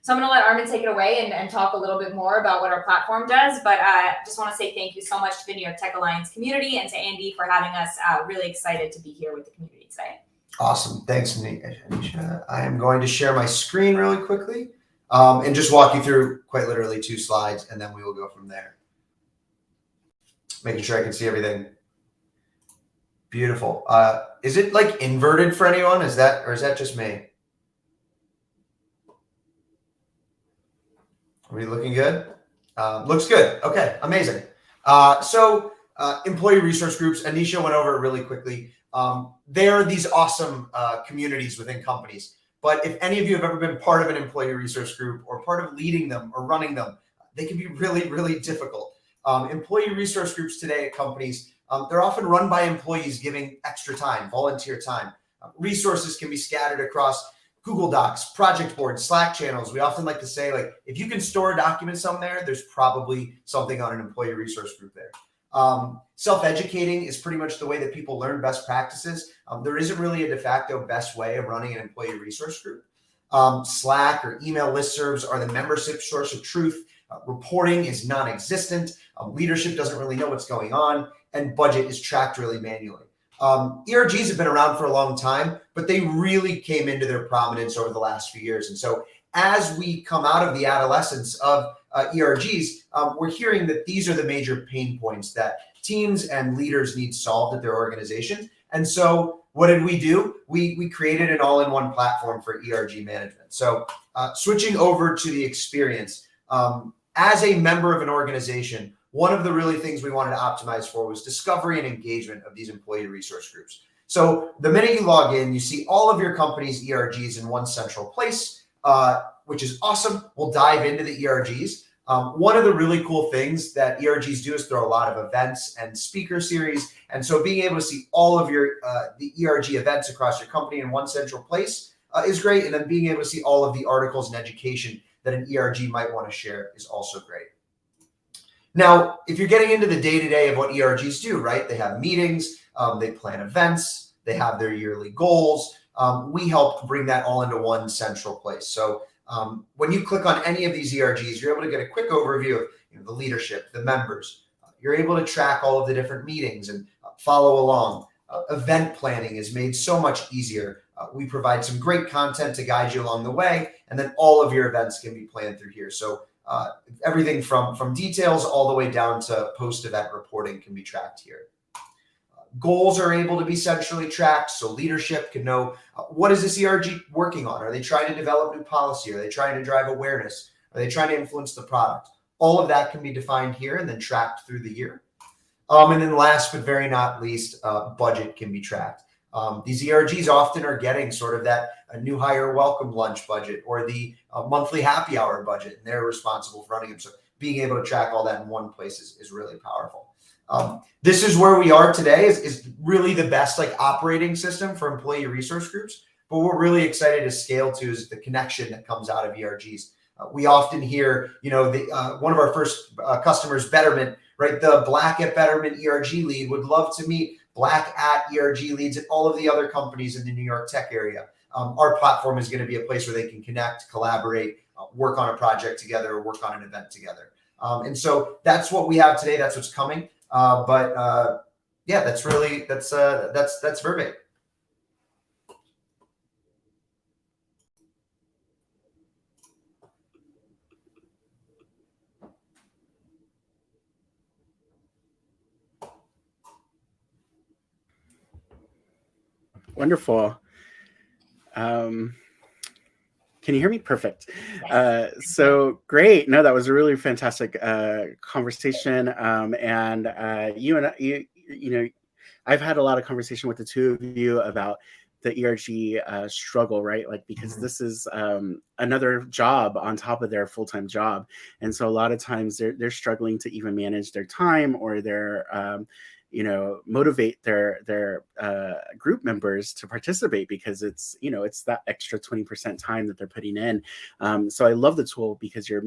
So I'm going to let Armen take it away and talk a little bit more about what our platform does. But just want to say thank you so much to the New York Tech Alliance community and to Andy for having us. Really excited to be here with the community today. Awesome. Thanks, Anisha. I am going to share my screen really quickly and just walk you through quite literally 2 slides, and then we will go from there. Making sure I can see everything. Beautiful. Is it like inverted for anyone? Is that just me? Are we looking good? Looks good. Okay, amazing. So employee resource groups, Anisha went over it really quickly. They are these awesome communities within companies. But if any of you have ever been part of an employee resource group or part of leading them or running them, they can be really, really difficult. Employee resource groups today at companies, they're often run by employees giving extra time, volunteer time. Resources can be scattered across Google Docs, project boards, Slack channels. We often like to say, like, if you can store a document somewhere, there's probably something on an employee resource group there. Self-educating is pretty much the way that people learn best practices. There isn't really a de facto best way of running an employee resource group. Slack or email listservs are the membership source of truth. Reporting is non-existent. Leadership doesn't really know what's going on, and budget is tracked really manually. ERGs have been around for a long time, but they really came into their prominence over the last few years. And so as we come out of the adolescence of ERGs, we're hearing that these are the major pain points that teams and leaders need solved at their organization. And so what did we do? We created an all-in-one platform for ERG management. So switching over to the experience, as a member of an organization, one of the really things we wanted to optimize for was discovery and engagement of these employee resource groups. So the minute you log in, you see all of your company's ERGs in one central place, which is awesome. We'll dive into the ERGs. One of the really cool things that ERGs do is throw a lot of events and speaker series. And so being able to see all of your the ERG events across your company in one central place is great. And then being able to see all of the articles and education that an ERG might want to share is also great. Now, if you're getting into the day-to-day of what ERGs do, right? They have meetings, they plan events, they have their yearly goals. We help bring that all into one central place. So when you click on any of these ERGs, you're able to get a quick overview of the leadership, the members. You're able to track all of the different meetings and follow along. Event planning is made so much easier. We provide some great content to guide you along the way, and then all of your events can be planned through here. So everything from details all the way down to post-event reporting can be tracked here. Goals are able to be centrally tracked, so leadership can know what is this ERG working on? Are they trying to develop new policy? Are they trying to drive awareness? Are they trying to influence the product? All of that can be defined here and then tracked through the year. And then last but very not least, budget can be tracked. These ERGs often are getting sort of that new hire welcome lunch budget or the monthly happy hour budget, and they're responsible for running them. So being able to track all that in one place is really powerful. This is where we are today is really the best like operating system for employee resource groups. But what we're really excited to scale to is the connection that comes out of ERGs. We often hear, one of our first customers, Betterment, right? The Black at Betterment ERG lead would love to meet Black at ERG leads at all of the other companies in the New York tech area. Our platform is going to be a place where they can connect, collaborate, work on a project together, or work on an event together. And so that's what we have today. That's what's coming. Yeah, that's Verbate. Wonderful. Can you hear me? Perfect. So great. No, that was a really fantastic conversation. I've had a lot of conversation with the two of you about the ERG struggle, right? Like, because this is another job on top of their full-time job. And so a lot of times they're struggling to even manage their time or their motivate their group members to participate, because it's that extra 20% time that they're putting in. So I love the tool because you're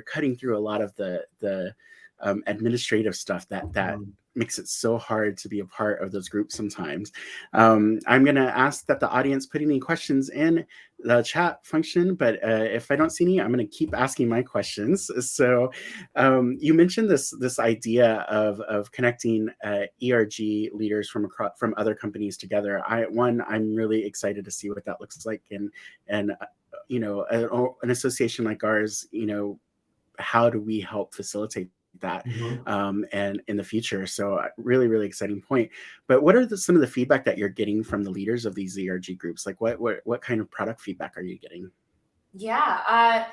cutting through a lot of the administrative stuff that makes it so hard to be a part of those groups sometimes. I'm going to ask that the audience put any questions in the chat function, but if I don't see any, I'm going to keep asking my questions. So you mentioned this idea of connecting ERG leaders from other companies together. I'm really excited to see what that looks like, and an association like ours, how do we help facilitate that and in the future? So really, really exciting point. But what are some of the feedback that you're getting from the leaders of these ERG groups? Like what kind of product feedback are you getting? Yeah,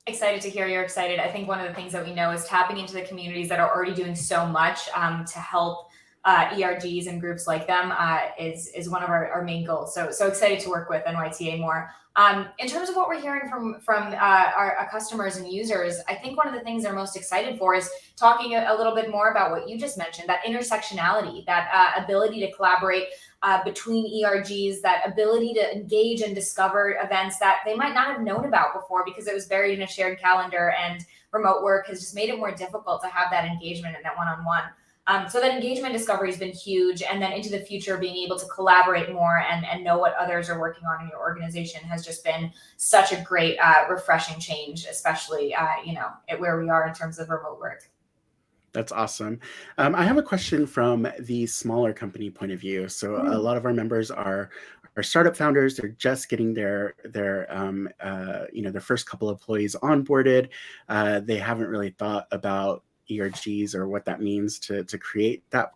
excited to hear you're excited. I think one of the things that we know is tapping into the communities that are already doing so much to help ERGs and groups like them is one of our main goals. So excited to work with NYTA more. In terms of what we're hearing from our customers and users, I think one of the things they're most excited for is talking a little bit more about what you just mentioned, that intersectionality, that ability to collaborate between ERGs, that ability to engage and discover events that they might not have known about before because it was buried in a shared calendar, and remote work has just made it more difficult to have that engagement and that one-on-one. So that engagement discovery has been huge. And then into the future, being able to collaborate more and know what others are working on in your organization has just been such a great, refreshing change, especially, where we are in terms of remote work. That's awesome. I have a question from the smaller company point of view. So a lot of our members are startup founders. They're just getting their first couple of employees onboarded. They haven't really thought about ERGs or what that means to create that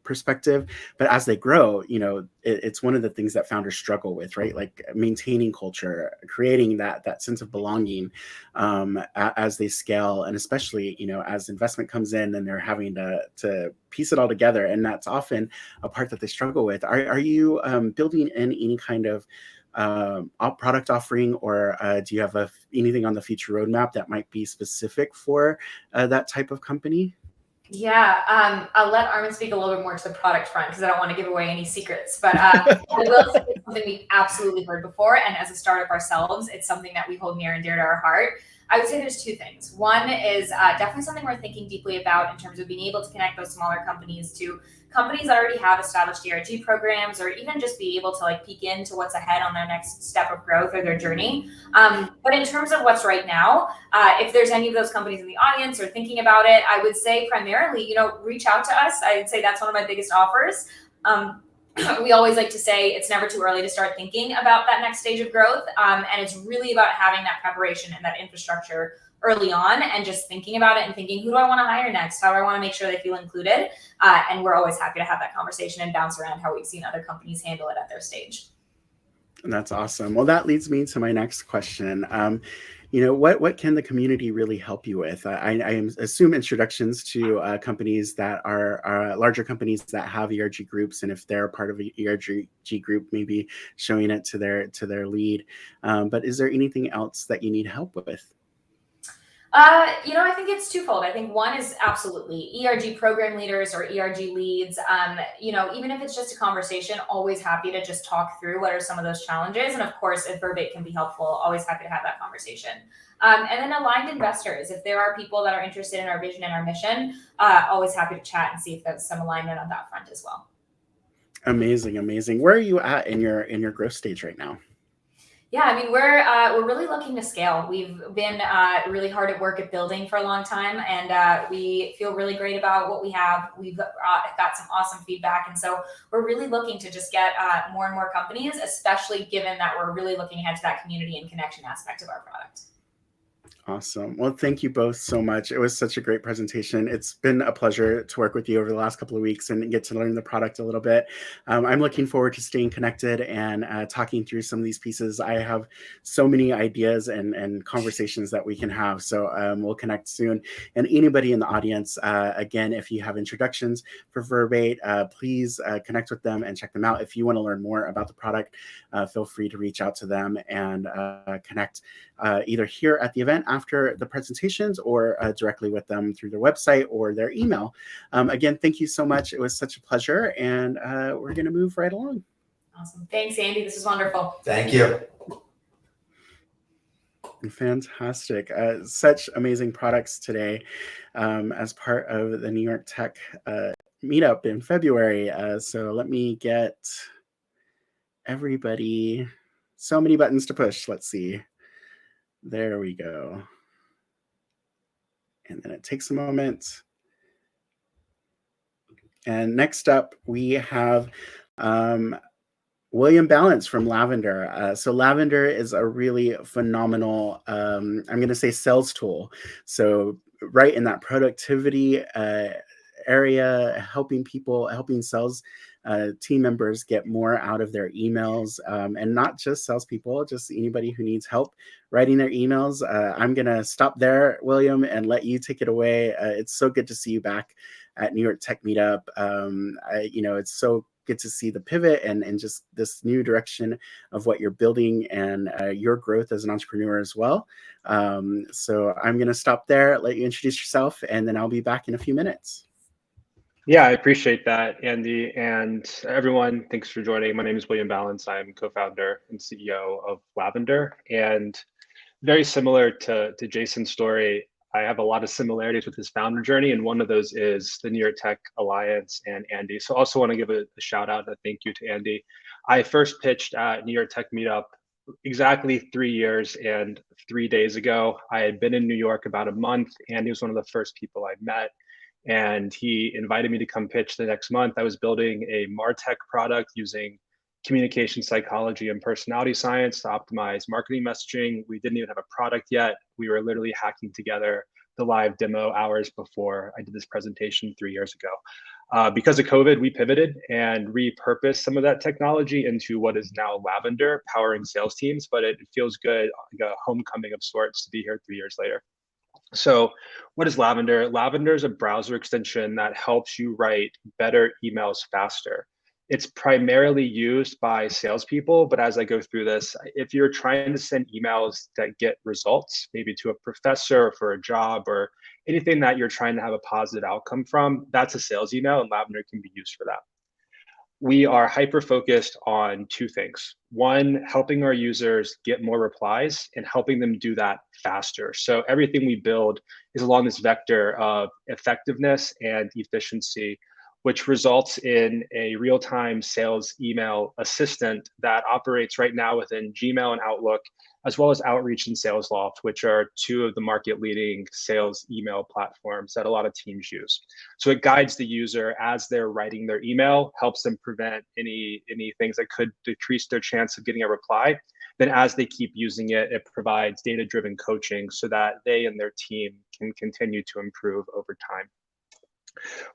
perspective. But as they grow, it's one of the things that founders struggle with, right? Like maintaining culture, creating that sense of belonging as they scale, and especially as investment comes in and they're having to piece it all together, and that's often a part that they struggle with. Are you building in any kind of product offering, or do you have anything on the future roadmap that might be specific for that type of company? Yeah, I'll let Armen speak a little bit more to the product front because I don't want to give away any secrets. But I will say it's something we've absolutely heard before, and as a startup ourselves, it's something that we hold near and dear to our heart. I would say there's two things. One is definitely something we're thinking deeply about in terms of being able to connect those smaller companies to companies that already have established ERG programs, or even just be able to peek into what's ahead on their next step of growth or their journey. But in terms of what's right now, if there's any of those companies in the audience or thinking about it, I would say primarily, reach out to us. I would say that's one of my biggest offers. We always like to say it's never too early to start thinking about that next stage of growth. And it's really about having that preparation and that infrastructure early on, and just thinking about it and thinking, who do I want to hire next? How do I want to make sure they feel included? And we're always happy to have that conversation and bounce around how we've seen other companies handle it at their stage. That's awesome. Well, that leads me to my next question. What can the community really help you with? I assume introductions to companies that are larger companies that have ERG groups, and if they're part of an ERG group, maybe showing it to their lead. But is there anything else that you need help with? I think it's twofold. I think one is absolutely ERG program leaders or ERG leads. Even if it's just a conversation, always happy to just talk through what are some of those challenges. And of course, if Verbate can be helpful, always happy to have that conversation. And then aligned investors, if there are people that are interested in our vision and our mission, always happy to chat and see if there's some alignment on that front as well. Amazing. Where are you at in your growth stage right now? Yeah, we're really looking to scale. We've been really hard at work at building for a long time, and we feel really great about what we have. We've got some awesome feedback, and so we're really looking to just get more and more companies, especially given that we're really looking ahead to that community and connection aspect of our product. Awesome. Well, thank you both so much. It was such a great presentation. It's been a pleasure to work with you over the last couple of weeks and get to learn the product a little bit. I'm looking forward to staying connected and talking through some of these pieces. I have so many ideas and conversations that we can have. So we'll connect soon. And anybody in the audience, again, if you have introductions for Verbate, please connect with them and check them out. If you want to learn more about the product, feel free to reach out to them and connect either here at the event after the presentations, or directly with them through their website or their email. Again, thank you so much. It was such a pleasure, and we're going to move right along. Awesome. Thanks, Andy. This is wonderful. Thank you. Fantastic. Such amazing products today as part of the New York Tech Meetup in February. So let me get everybody, so many buttons to push. Let's see. There we go. And then it takes a moment. And next up, we have William Ballance from Lavender. So Lavender is a really phenomenal, I'm going to say, sales tool. So right in that productivity area, helping sales team members get more out of their emails, and not just salespeople, just anybody who needs help writing their emails. I'm going to stop there, William, and let you take it away. It's so good to see you back at New York Tech Meetup. It's so good to see the pivot and just this new direction of what you're building and your growth as an entrepreneur as well. So I'm going to stop there, let you introduce yourself, and then I'll be back in a few minutes. Yeah, I appreciate that, Andy, and everyone. Thanks for joining. My name is William Ballance. I'm co-founder and CEO of Lavender, and very similar to Jason's story, I have a lot of similarities with his founder journey, and one of those is the New York Tech Alliance and Andy. So I also want to give a shout out, a thank you to Andy. I first pitched at New York Tech Meetup exactly 3 years and 3 days ago. I had been in New York about a month. Andy was one of the first people I met. And he invited me to come pitch the next month. I was building a MarTech product using communication psychology and personality science to optimize marketing messaging. We didn't even have a product yet. We were literally hacking together the live demo hours before I did this presentation 3 years ago. Because of COVID, we pivoted and repurposed some of that technology into what is now Lavender, powering sales teams, but it feels good, like a homecoming of sorts, to be here 3 years later. So what is Lavender? Lavender is a browser extension that helps you write better emails faster. It's primarily used by salespeople, but as I go through this, if you're trying to send emails that get results, maybe to a professor or for a job or anything that you're trying to have a positive outcome from, that's a sales email, and Lavender can be used for that. We are hyper-focused on two things. One, helping our users get more replies and helping them do that faster. So everything we build is along this vector of effectiveness and efficiency, which results in a real-time sales email assistant that operates right now within Gmail and Outlook, as well as Outreach and SalesLoft, which are two of the market-leading sales email platforms that a lot of teams use. So it guides the user as they're writing their email, helps them prevent any things that could decrease their chance of getting a reply. Then as they keep using it, it provides data-driven coaching so that they and their team can continue to improve over time.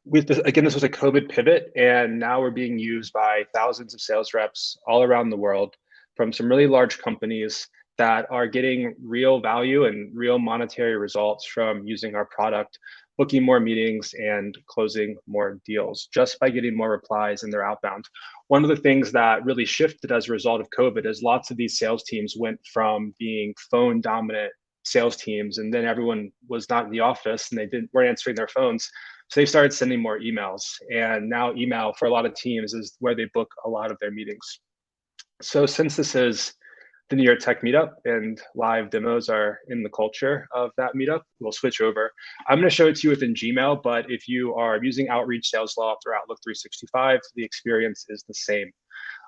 With this, again, this was a COVID pivot, and now we're being used by thousands of sales reps all around the world from some really large companies that are getting real value and real monetary results from using our product, booking more meetings and closing more deals just by getting more replies in their outbound. One of the things that really shifted as a result of COVID is lots of these sales teams went from being phone dominant sales teams, and then everyone was not in the office and they weren't answering their phones. So they started sending more emails, and now email for a lot of teams is where they book a lot of their meetings. So since this is the New York Tech Meetup and live demos are in the culture of that meetup, we'll switch over. I'm going to show it to you within Gmail, but if you are using Outreach, SalesLoft, or Outlook 365, the experience is the same.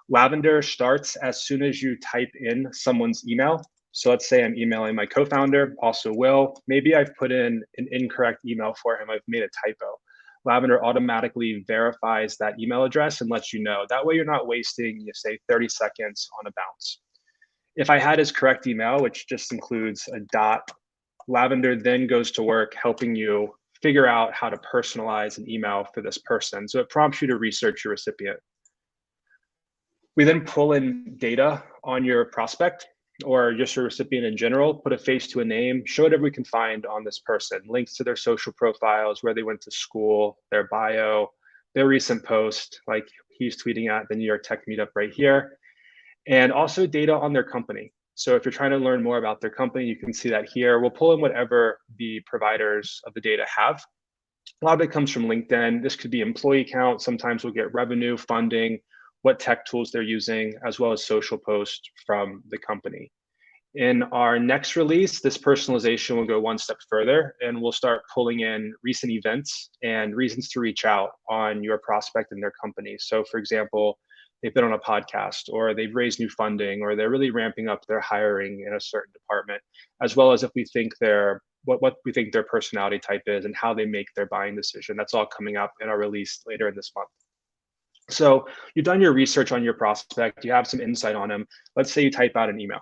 Lavender starts as soon as you type in someone's email. So let's say I'm emailing my co-founder, also Will. Maybe I've put in an incorrect email for him. I've made a typo. Lavender automatically verifies that email address and lets you know. That way you're not wasting, say, 30 seconds on a bounce. If I had his correct email, which just includes a dot, Lavender then goes to work helping you figure out how to personalize an email for this person. So it prompts you to research your recipient. We then pull in data on your prospect or just your recipient in general, put a face to a name, show whatever we can find on this person, links to their social profiles, where they went to school, their bio, their recent post, like he's tweeting at the New York Tech Meetup right here, and also data on their company. So if you're trying to learn more about their company, you can see that here. We'll pull in whatever the providers of the data have. A lot of it comes from LinkedIn. This could be employee count. Sometimes we'll get revenue, funding, what tech tools they're using, as well as social posts from the company. In our next release, this personalization will go one step further, and we'll start pulling in recent events and reasons to reach out on your prospect and their company. So for example, they've been on a podcast, or they've raised new funding, or they're really ramping up their hiring in a certain department, as well as if we think what we think their personality type is and how they make their buying decision. That's all coming up in our release later in this month. So you've done your research on your prospect, you have some insight on him. Let's say you type out an email.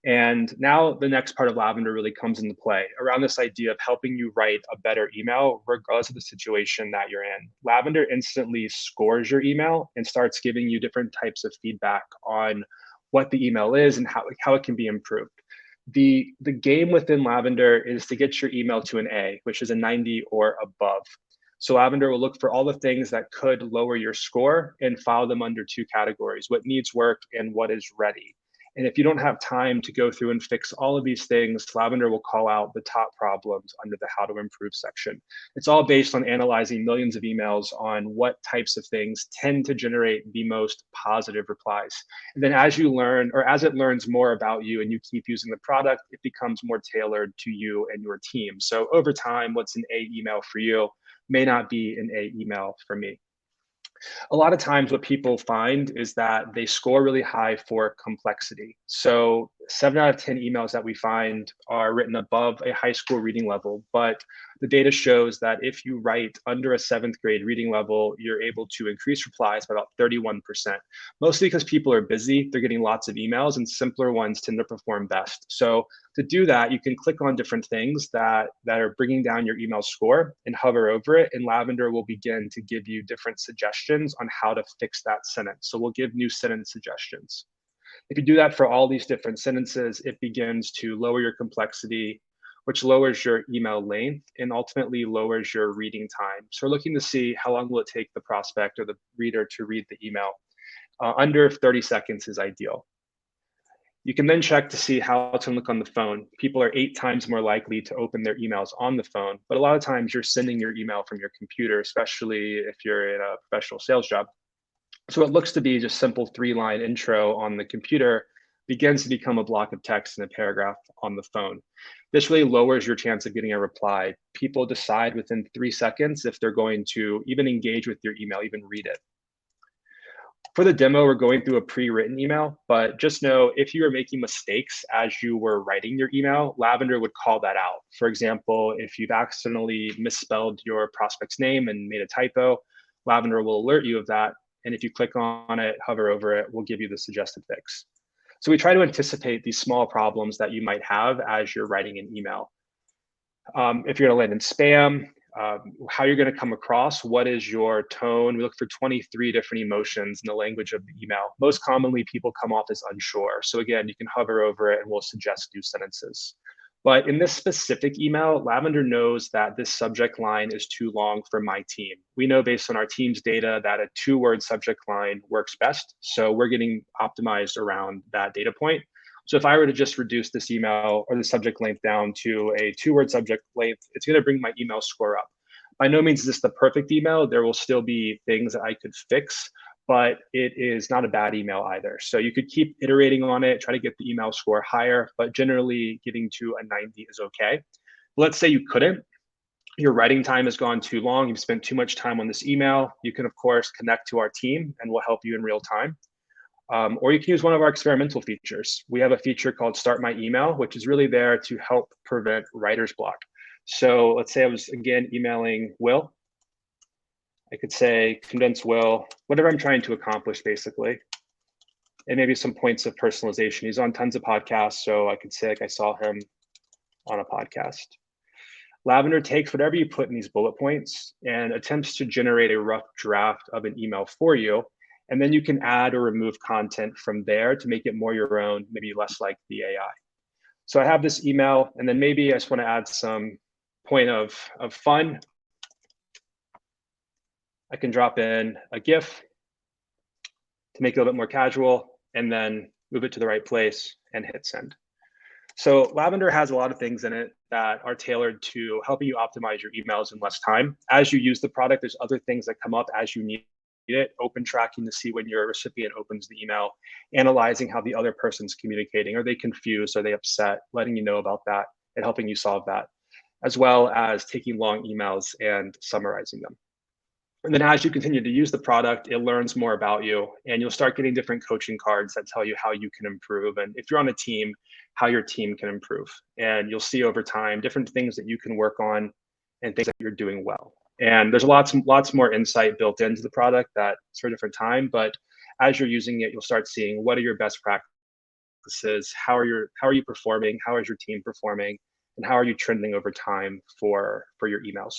And now the next part of Lavender really comes into play around this idea of helping you write a better email, regardless of the situation that you're in. Lavender instantly scores your email and starts giving you different types of feedback on what the email is and how it can be improved. The game within Lavender is to get your email to an A, which is a 90 or above. So Lavender will look for all the things that could lower your score and file them under two categories: what needs work and what is ready. And if you don't have time to go through and fix all of these things, Lavender will call out the top problems under the how to improve section. It's all based on analyzing millions of emails on what types of things tend to generate the most positive replies. And then as you learn, or as it learns more about you and you keep using the product, it becomes more tailored to you and your team. So over time, what's an A email for you may not be an A email for me. A lot of times what people find is that they score really high for complexity. So 7 out of 10 emails that we find are written above a high school reading level, but the data shows that if you write under a 7th grade reading level, you're able to increase replies by about 31%. Mostly because people are busy, they're getting lots of emails, and simpler ones tend to perform best. So to do that, you can click on different things that are bringing down your email score and hover over it, and Lavender will begin to give you different suggestions on how to fix that sentence. So we'll give new sentence suggestions. If you do that for all these different sentences, it begins to lower your complexity, which lowers your email length and ultimately lowers your reading time. So we're looking to see how long will it take the prospect or the reader to read the email. Under 30 seconds is ideal. You can then check to see how to look on the phone. People are 8 times more likely to open their emails on the phone, but a lot of times you're sending your email from your computer, especially if you're in a professional sales job. So it looks to be just simple 3-line intro on the computer begins to become a block of text in a paragraph on the phone. This really lowers your chance of getting a reply. People decide within 3 seconds if they're going to even engage with your email, even read it. For the demo, we're going through a pre-written email, but just know if you are making mistakes as you were writing your email, Lavender would call that out. For example, if you've accidentally misspelled your prospect's name and made a typo, Lavender will alert you of that. And if you click on it, hover over it, we'll give you the suggested fix. So we try to anticipate these small problems that you might have as you're writing an email. If you're gonna land in spam, how you're gonna come across, what is your tone? We look for 23 different emotions in the language of the email. Most commonly, people come off as unsure. So again, you can hover over it and we'll suggest new sentences. But in this specific email, Lavender knows that this subject line is too long for my team. We know based on our team's data that a 2-word subject line works best. So we're getting optimized around that data point. So if I were to just reduce this email or the subject length down to a 2-word subject length, it's going to bring my email score up. By no means is this the perfect email. There will still be things that I could fix, but it is not a bad email either. So you could keep iterating on it, try to get the email score higher, but generally getting to a 90 is okay. Let's say you couldn't. Your writing time has gone too long. You've spent too much time on this email. You can, of course, connect to our team and we'll help you in real time. Or you can use one of our experimental features. We have a feature called Start My Email, which is really there to help prevent writer's block. So let's say I was, again, emailing Will. I could say condense Will, whatever I'm trying to accomplish, basically. And maybe some points of personalization. He's on tons of podcasts, so I could say like I saw him on a podcast. Lavender takes whatever you put in these bullet points and attempts to generate a rough draft of an email for you. And then you can add or remove content from there to make it more your own, maybe less like the AI. So I have this email, and then maybe I just want to add some point of fun. I can drop in a GIF to make it a little bit more casual, and then move it to the right place and hit send. So Lavender has a lot of things in it that are tailored to helping you optimize your emails in less time. As you use the product, there's other things that come up as you need it, open tracking to see when your recipient opens the email, analyzing how the other person's communicating. Are they confused? Are they upset? Letting you know about that and helping you solve that, as well as taking long emails and summarizing them. And then as you continue to use the product, it learns more about you and you'll start getting different coaching cards that tell you how you can improve. And if you're on a team, how your team can improve. And you'll see over time, different things that you can work on and things that you're doing well. And there's lots more insight built into the product that's for a different time. But as you're using it, you'll start seeing what are your best practices, how are you performing, how is your team performing, and how are you trending over time for your emails.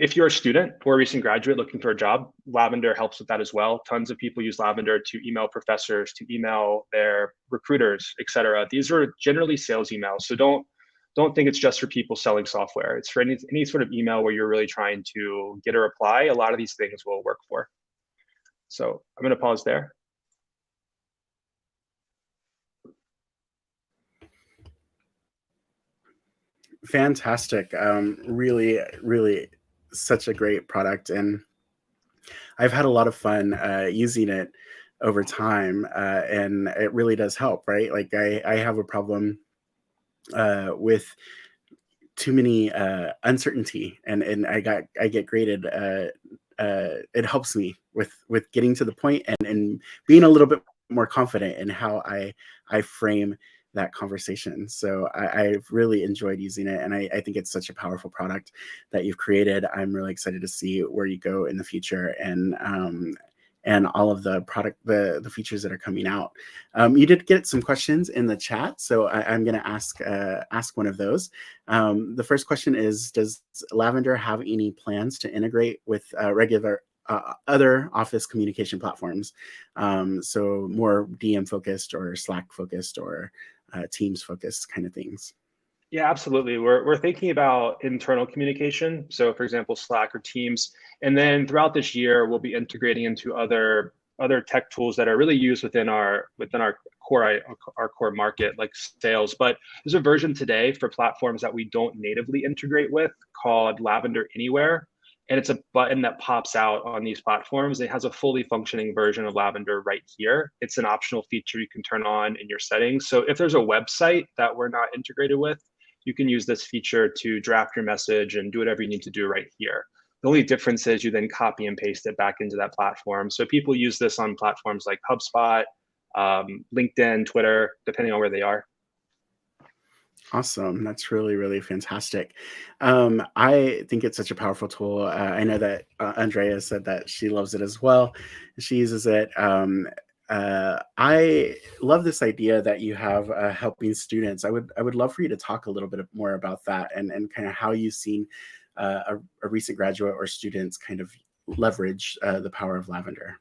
If you're a student or a recent graduate looking for a job, Lavender helps with that as well. Tons of people use Lavender to email professors, to email their recruiters, et cetera. These are generally sales emails. So don't think it's just for people selling software. It's for any sort of email where you're really trying to get a reply. A lot of these things will work for. So I'm going to pause there. Fantastic. Really, really such a great product. And I've had a lot of fun using it over time. And it really does help, right? Like I have a problem with too many uncertainty and I get graded. It helps me with getting to the point and being a little bit more confident in how I frame that conversation. So I've really enjoyed using it, and I think it's such a powerful product that you've created. I'm really excited to see where you go in the future, and all of the the features that are coming out. You did get some questions in the chat, so I'm going to ask one of those. The first question is, does Lavender have any plans to integrate with regular other Office communication platforms? So more DM focused or Slack focused or Teams focused kind of things. Yeah, absolutely. We're thinking about internal communication. So for example, Slack or Teams. And then throughout this year, we'll be integrating into other tech tools that are really used within our core market, like sales. But there's a version today for platforms that we don't natively integrate with called Lavender Anywhere. And it's a button that pops out on these platforms. It has a fully functioning version of Lavender right here. It's an optional feature you can turn on in your settings. So if there's a website that we're not integrated with, you can use this feature to draft your message and do whatever you need to do right here. The only difference is you then copy and paste it back into that platform. So people use this on platforms like HubSpot, LinkedIn, Twitter, depending on where they are. Awesome. That's really, really fantastic. I think it's such a powerful tool. I know that Andrea said that she loves it as well. She uses it. I love this idea that you have helping students. I would love for you to talk a little bit more about that and kind of how you've seen a recent graduate or students kind of leverage the power of Lavender.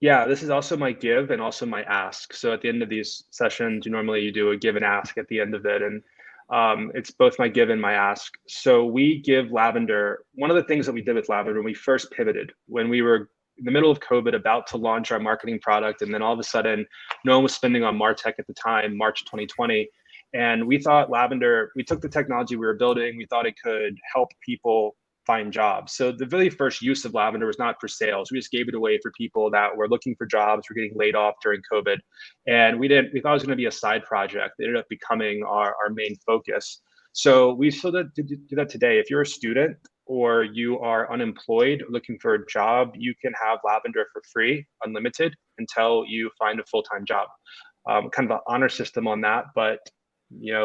Yeah, this is also my give and also my ask. So at the end of these sessions, you do a give and ask at the end of it. And it's both my give and my ask. So we give Lavender, one of the things that we did with Lavender when we first pivoted, when we were in the middle of COVID, about to launch our marketing product. And then all of a sudden, no one was spending on MarTech at the time, March 2020. And we thought Lavender, we took the technology we were building, we thought it could help people find jobs. So the very first use of Lavender was not for sales. We just gave it away for people that were looking for jobs, were getting laid off during COVID. And we thought it was going to be a side project. It ended up becoming our main focus. So we still do that today. If you're a student or you are unemployed looking for a job, you can have Lavender for free, unlimited, until you find a full-time job. Kind of an honor system on that, but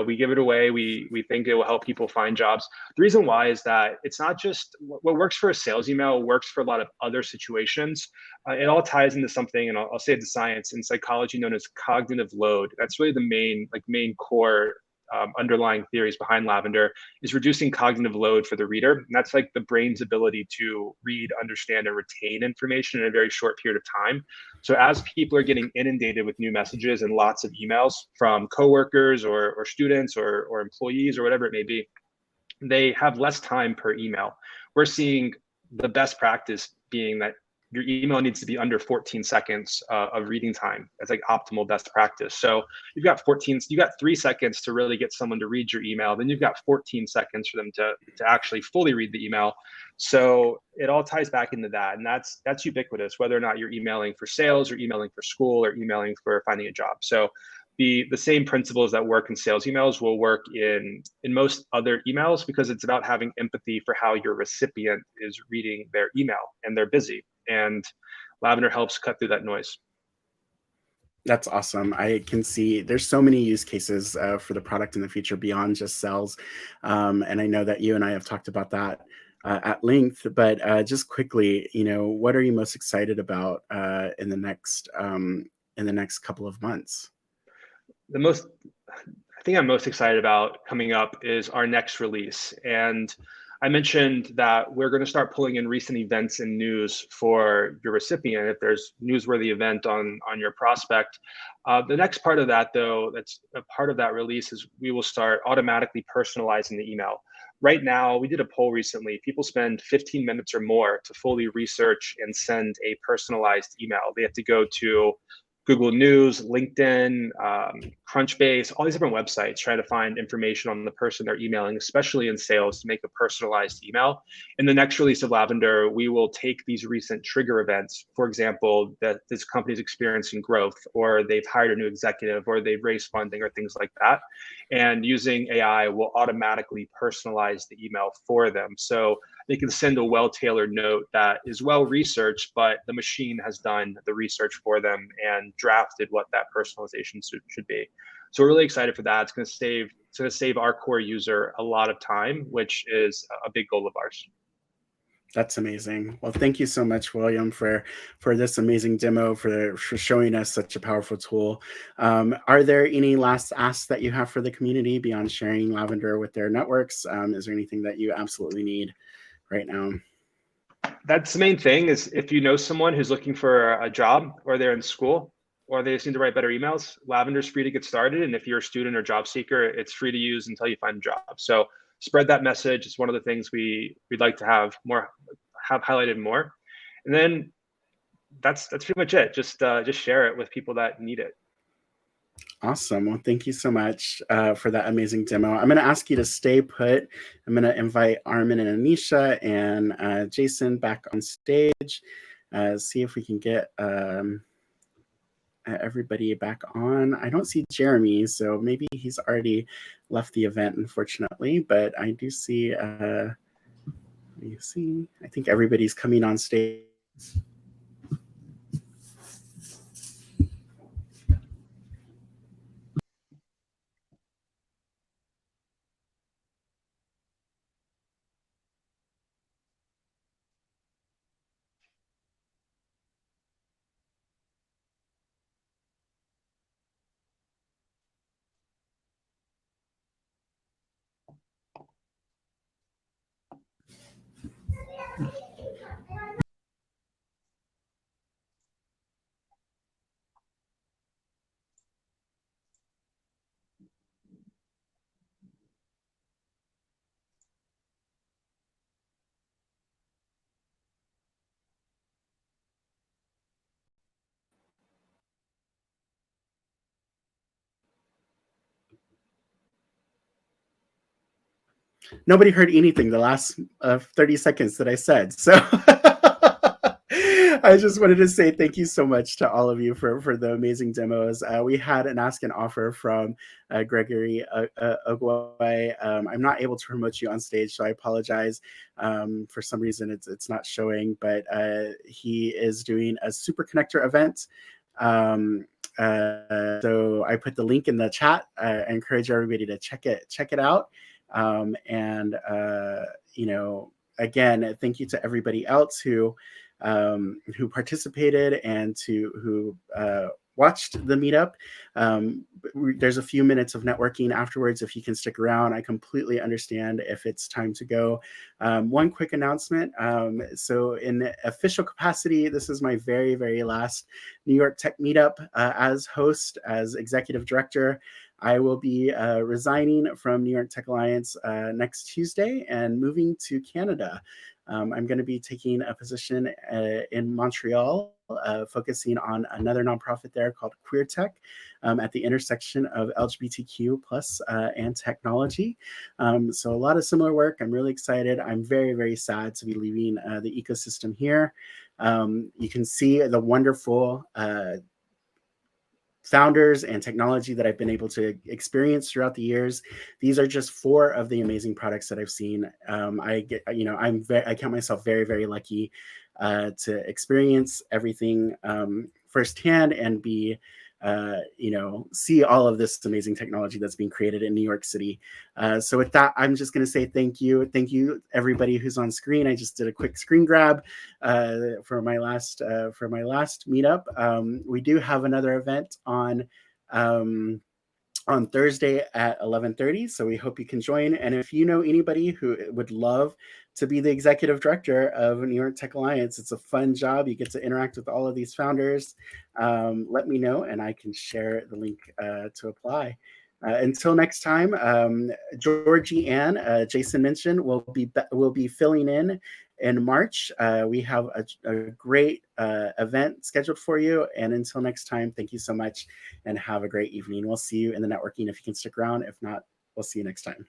we give it away. We think it will help people find jobs. The reason why is that it's not just what works for a sales email works for a lot of other situations. It all ties into something, and I'll say the science in psychology known as cognitive load. That's really the main core underlying theories behind Lavender, is reducing cognitive load for the reader. And that's like the brain's ability to read, understand, and retain information in a very short period of time. So as people are getting inundated with new messages and lots of emails from coworkers or students or employees or whatever it may be, they have less time per email. We're seeing the best practice being that your email needs to be under 14 seconds of reading time. That's like optimal best practice. So you got 3 seconds to really get someone to read your email. Then you've got 14 seconds for them to actually fully read the email. So it all ties back into that. And that's ubiquitous, whether or not you're emailing for sales or emailing for school or emailing for finding a job. So the same principles that work in sales emails will work in most other emails, because it's about having empathy for how your recipient is reading their email and they're busy. And Lavender helps cut through that noise. That's awesome. I can see there's so many use cases for the product in the future beyond just sales. And I know that you and I have talked about that at length, but just quickly, what are you most excited about in the next couple of months? I think I'm most excited about coming up is our next release. And I mentioned that we're going to start pulling in recent events and news for your recipient if there's newsworthy event on your prospect. The next part of that, though, that's a part of that release, is we will start automatically personalizing the email. Right now, we did a poll recently. People spend 15 minutes or more to fully research and send a personalized email. They have to go to Google News, LinkedIn, Crunchbase, all these different websites, trying to find information on the person they're emailing, especially in sales, to make a personalized email. In the next release of Lavender, we will take these recent trigger events, for example, that this company's experiencing growth, or they've hired a new executive, or they've raised funding, or things like that. And using AI, will automatically personalize the email for them. So they can send a well-tailored note that is well-researched, but the machine has done the research for them and drafted what that personalization should be. So we're really excited for that. It's going to save our core user a lot of time, which is a big goal of ours. That's amazing. Well, thank you so much, William, for this amazing demo, for showing us such a powerful tool. Are there any last asks that you have for the community beyond sharing Lavender with their networks? Is there anything that you absolutely need right now? That's the main thing, is if you know someone who's looking for a job, or they're in school, or they just need to write better emails, Lavender's free to get started. And if you're a student or job seeker, it's free to use until you find a job. So spread that message. It's one of the things we'd like to have highlighted more. And then that's pretty much it. Just share it with people that need it. Awesome. Well, thank you so much for that amazing demo. I'm going to ask you to stay put. I'm going to invite Armen and Anisha and Jason back on stage. See if we can get everybody back on. I don't see Jeremy, so maybe he's already left the event, unfortunately. But I do see. Let me see. I think everybody's coming on stage. Nobody heard anything the last 30 seconds that I said. So I just wanted to say thank you so much to all of you for the amazing demos. We had an ask and offer from Gregory Ogway. I'm not able to promote you on stage, so I apologize. For some reason, it's not showing, but he is doing a super connector event. So I put the link in the chat. I encourage everybody to check it out. Again, thank you to everybody else who participated and who watched the meetup. There's a few minutes of networking afterwards if you can stick around. I completely understand if it's time to go. One quick announcement. So in official capacity, this is my very, very last New York Tech meetup as host, as executive director. I will be resigning from New York Tech Alliance next Tuesday and moving to Canada. I'm going to be taking a position in Montreal, focusing on another nonprofit there called Queer Tech at the intersection of LGBTQ plus and technology. So a lot of similar work. I'm really excited. I'm very, very sad to be leaving the ecosystem here. You can see the wonderful founders and technology that I've been able to experience throughout the years. These are just 4 of the amazing products that I've seen. I count myself very, very lucky to experience everything firsthand and see all of this amazing technology that's being created in New York City. So with that, I'm just going to say thank you. Thank you, everybody who's on screen. I just did a quick screen grab for my last meetup. We do have another event on Thursday at 11:30. So we hope you can join. And if you know anybody who would love to be the executive director of New York Tech Alliance, it's a fun job. You get to interact with all of these founders. Let me know and I can share the link to apply. Until next time, Georgie Ann, Jason mentioned, will be filling in March. We have a great event scheduled for you. And until next time, thank you so much and have a great evening. We'll see you in the networking if you can stick around. If not, we'll see you next time.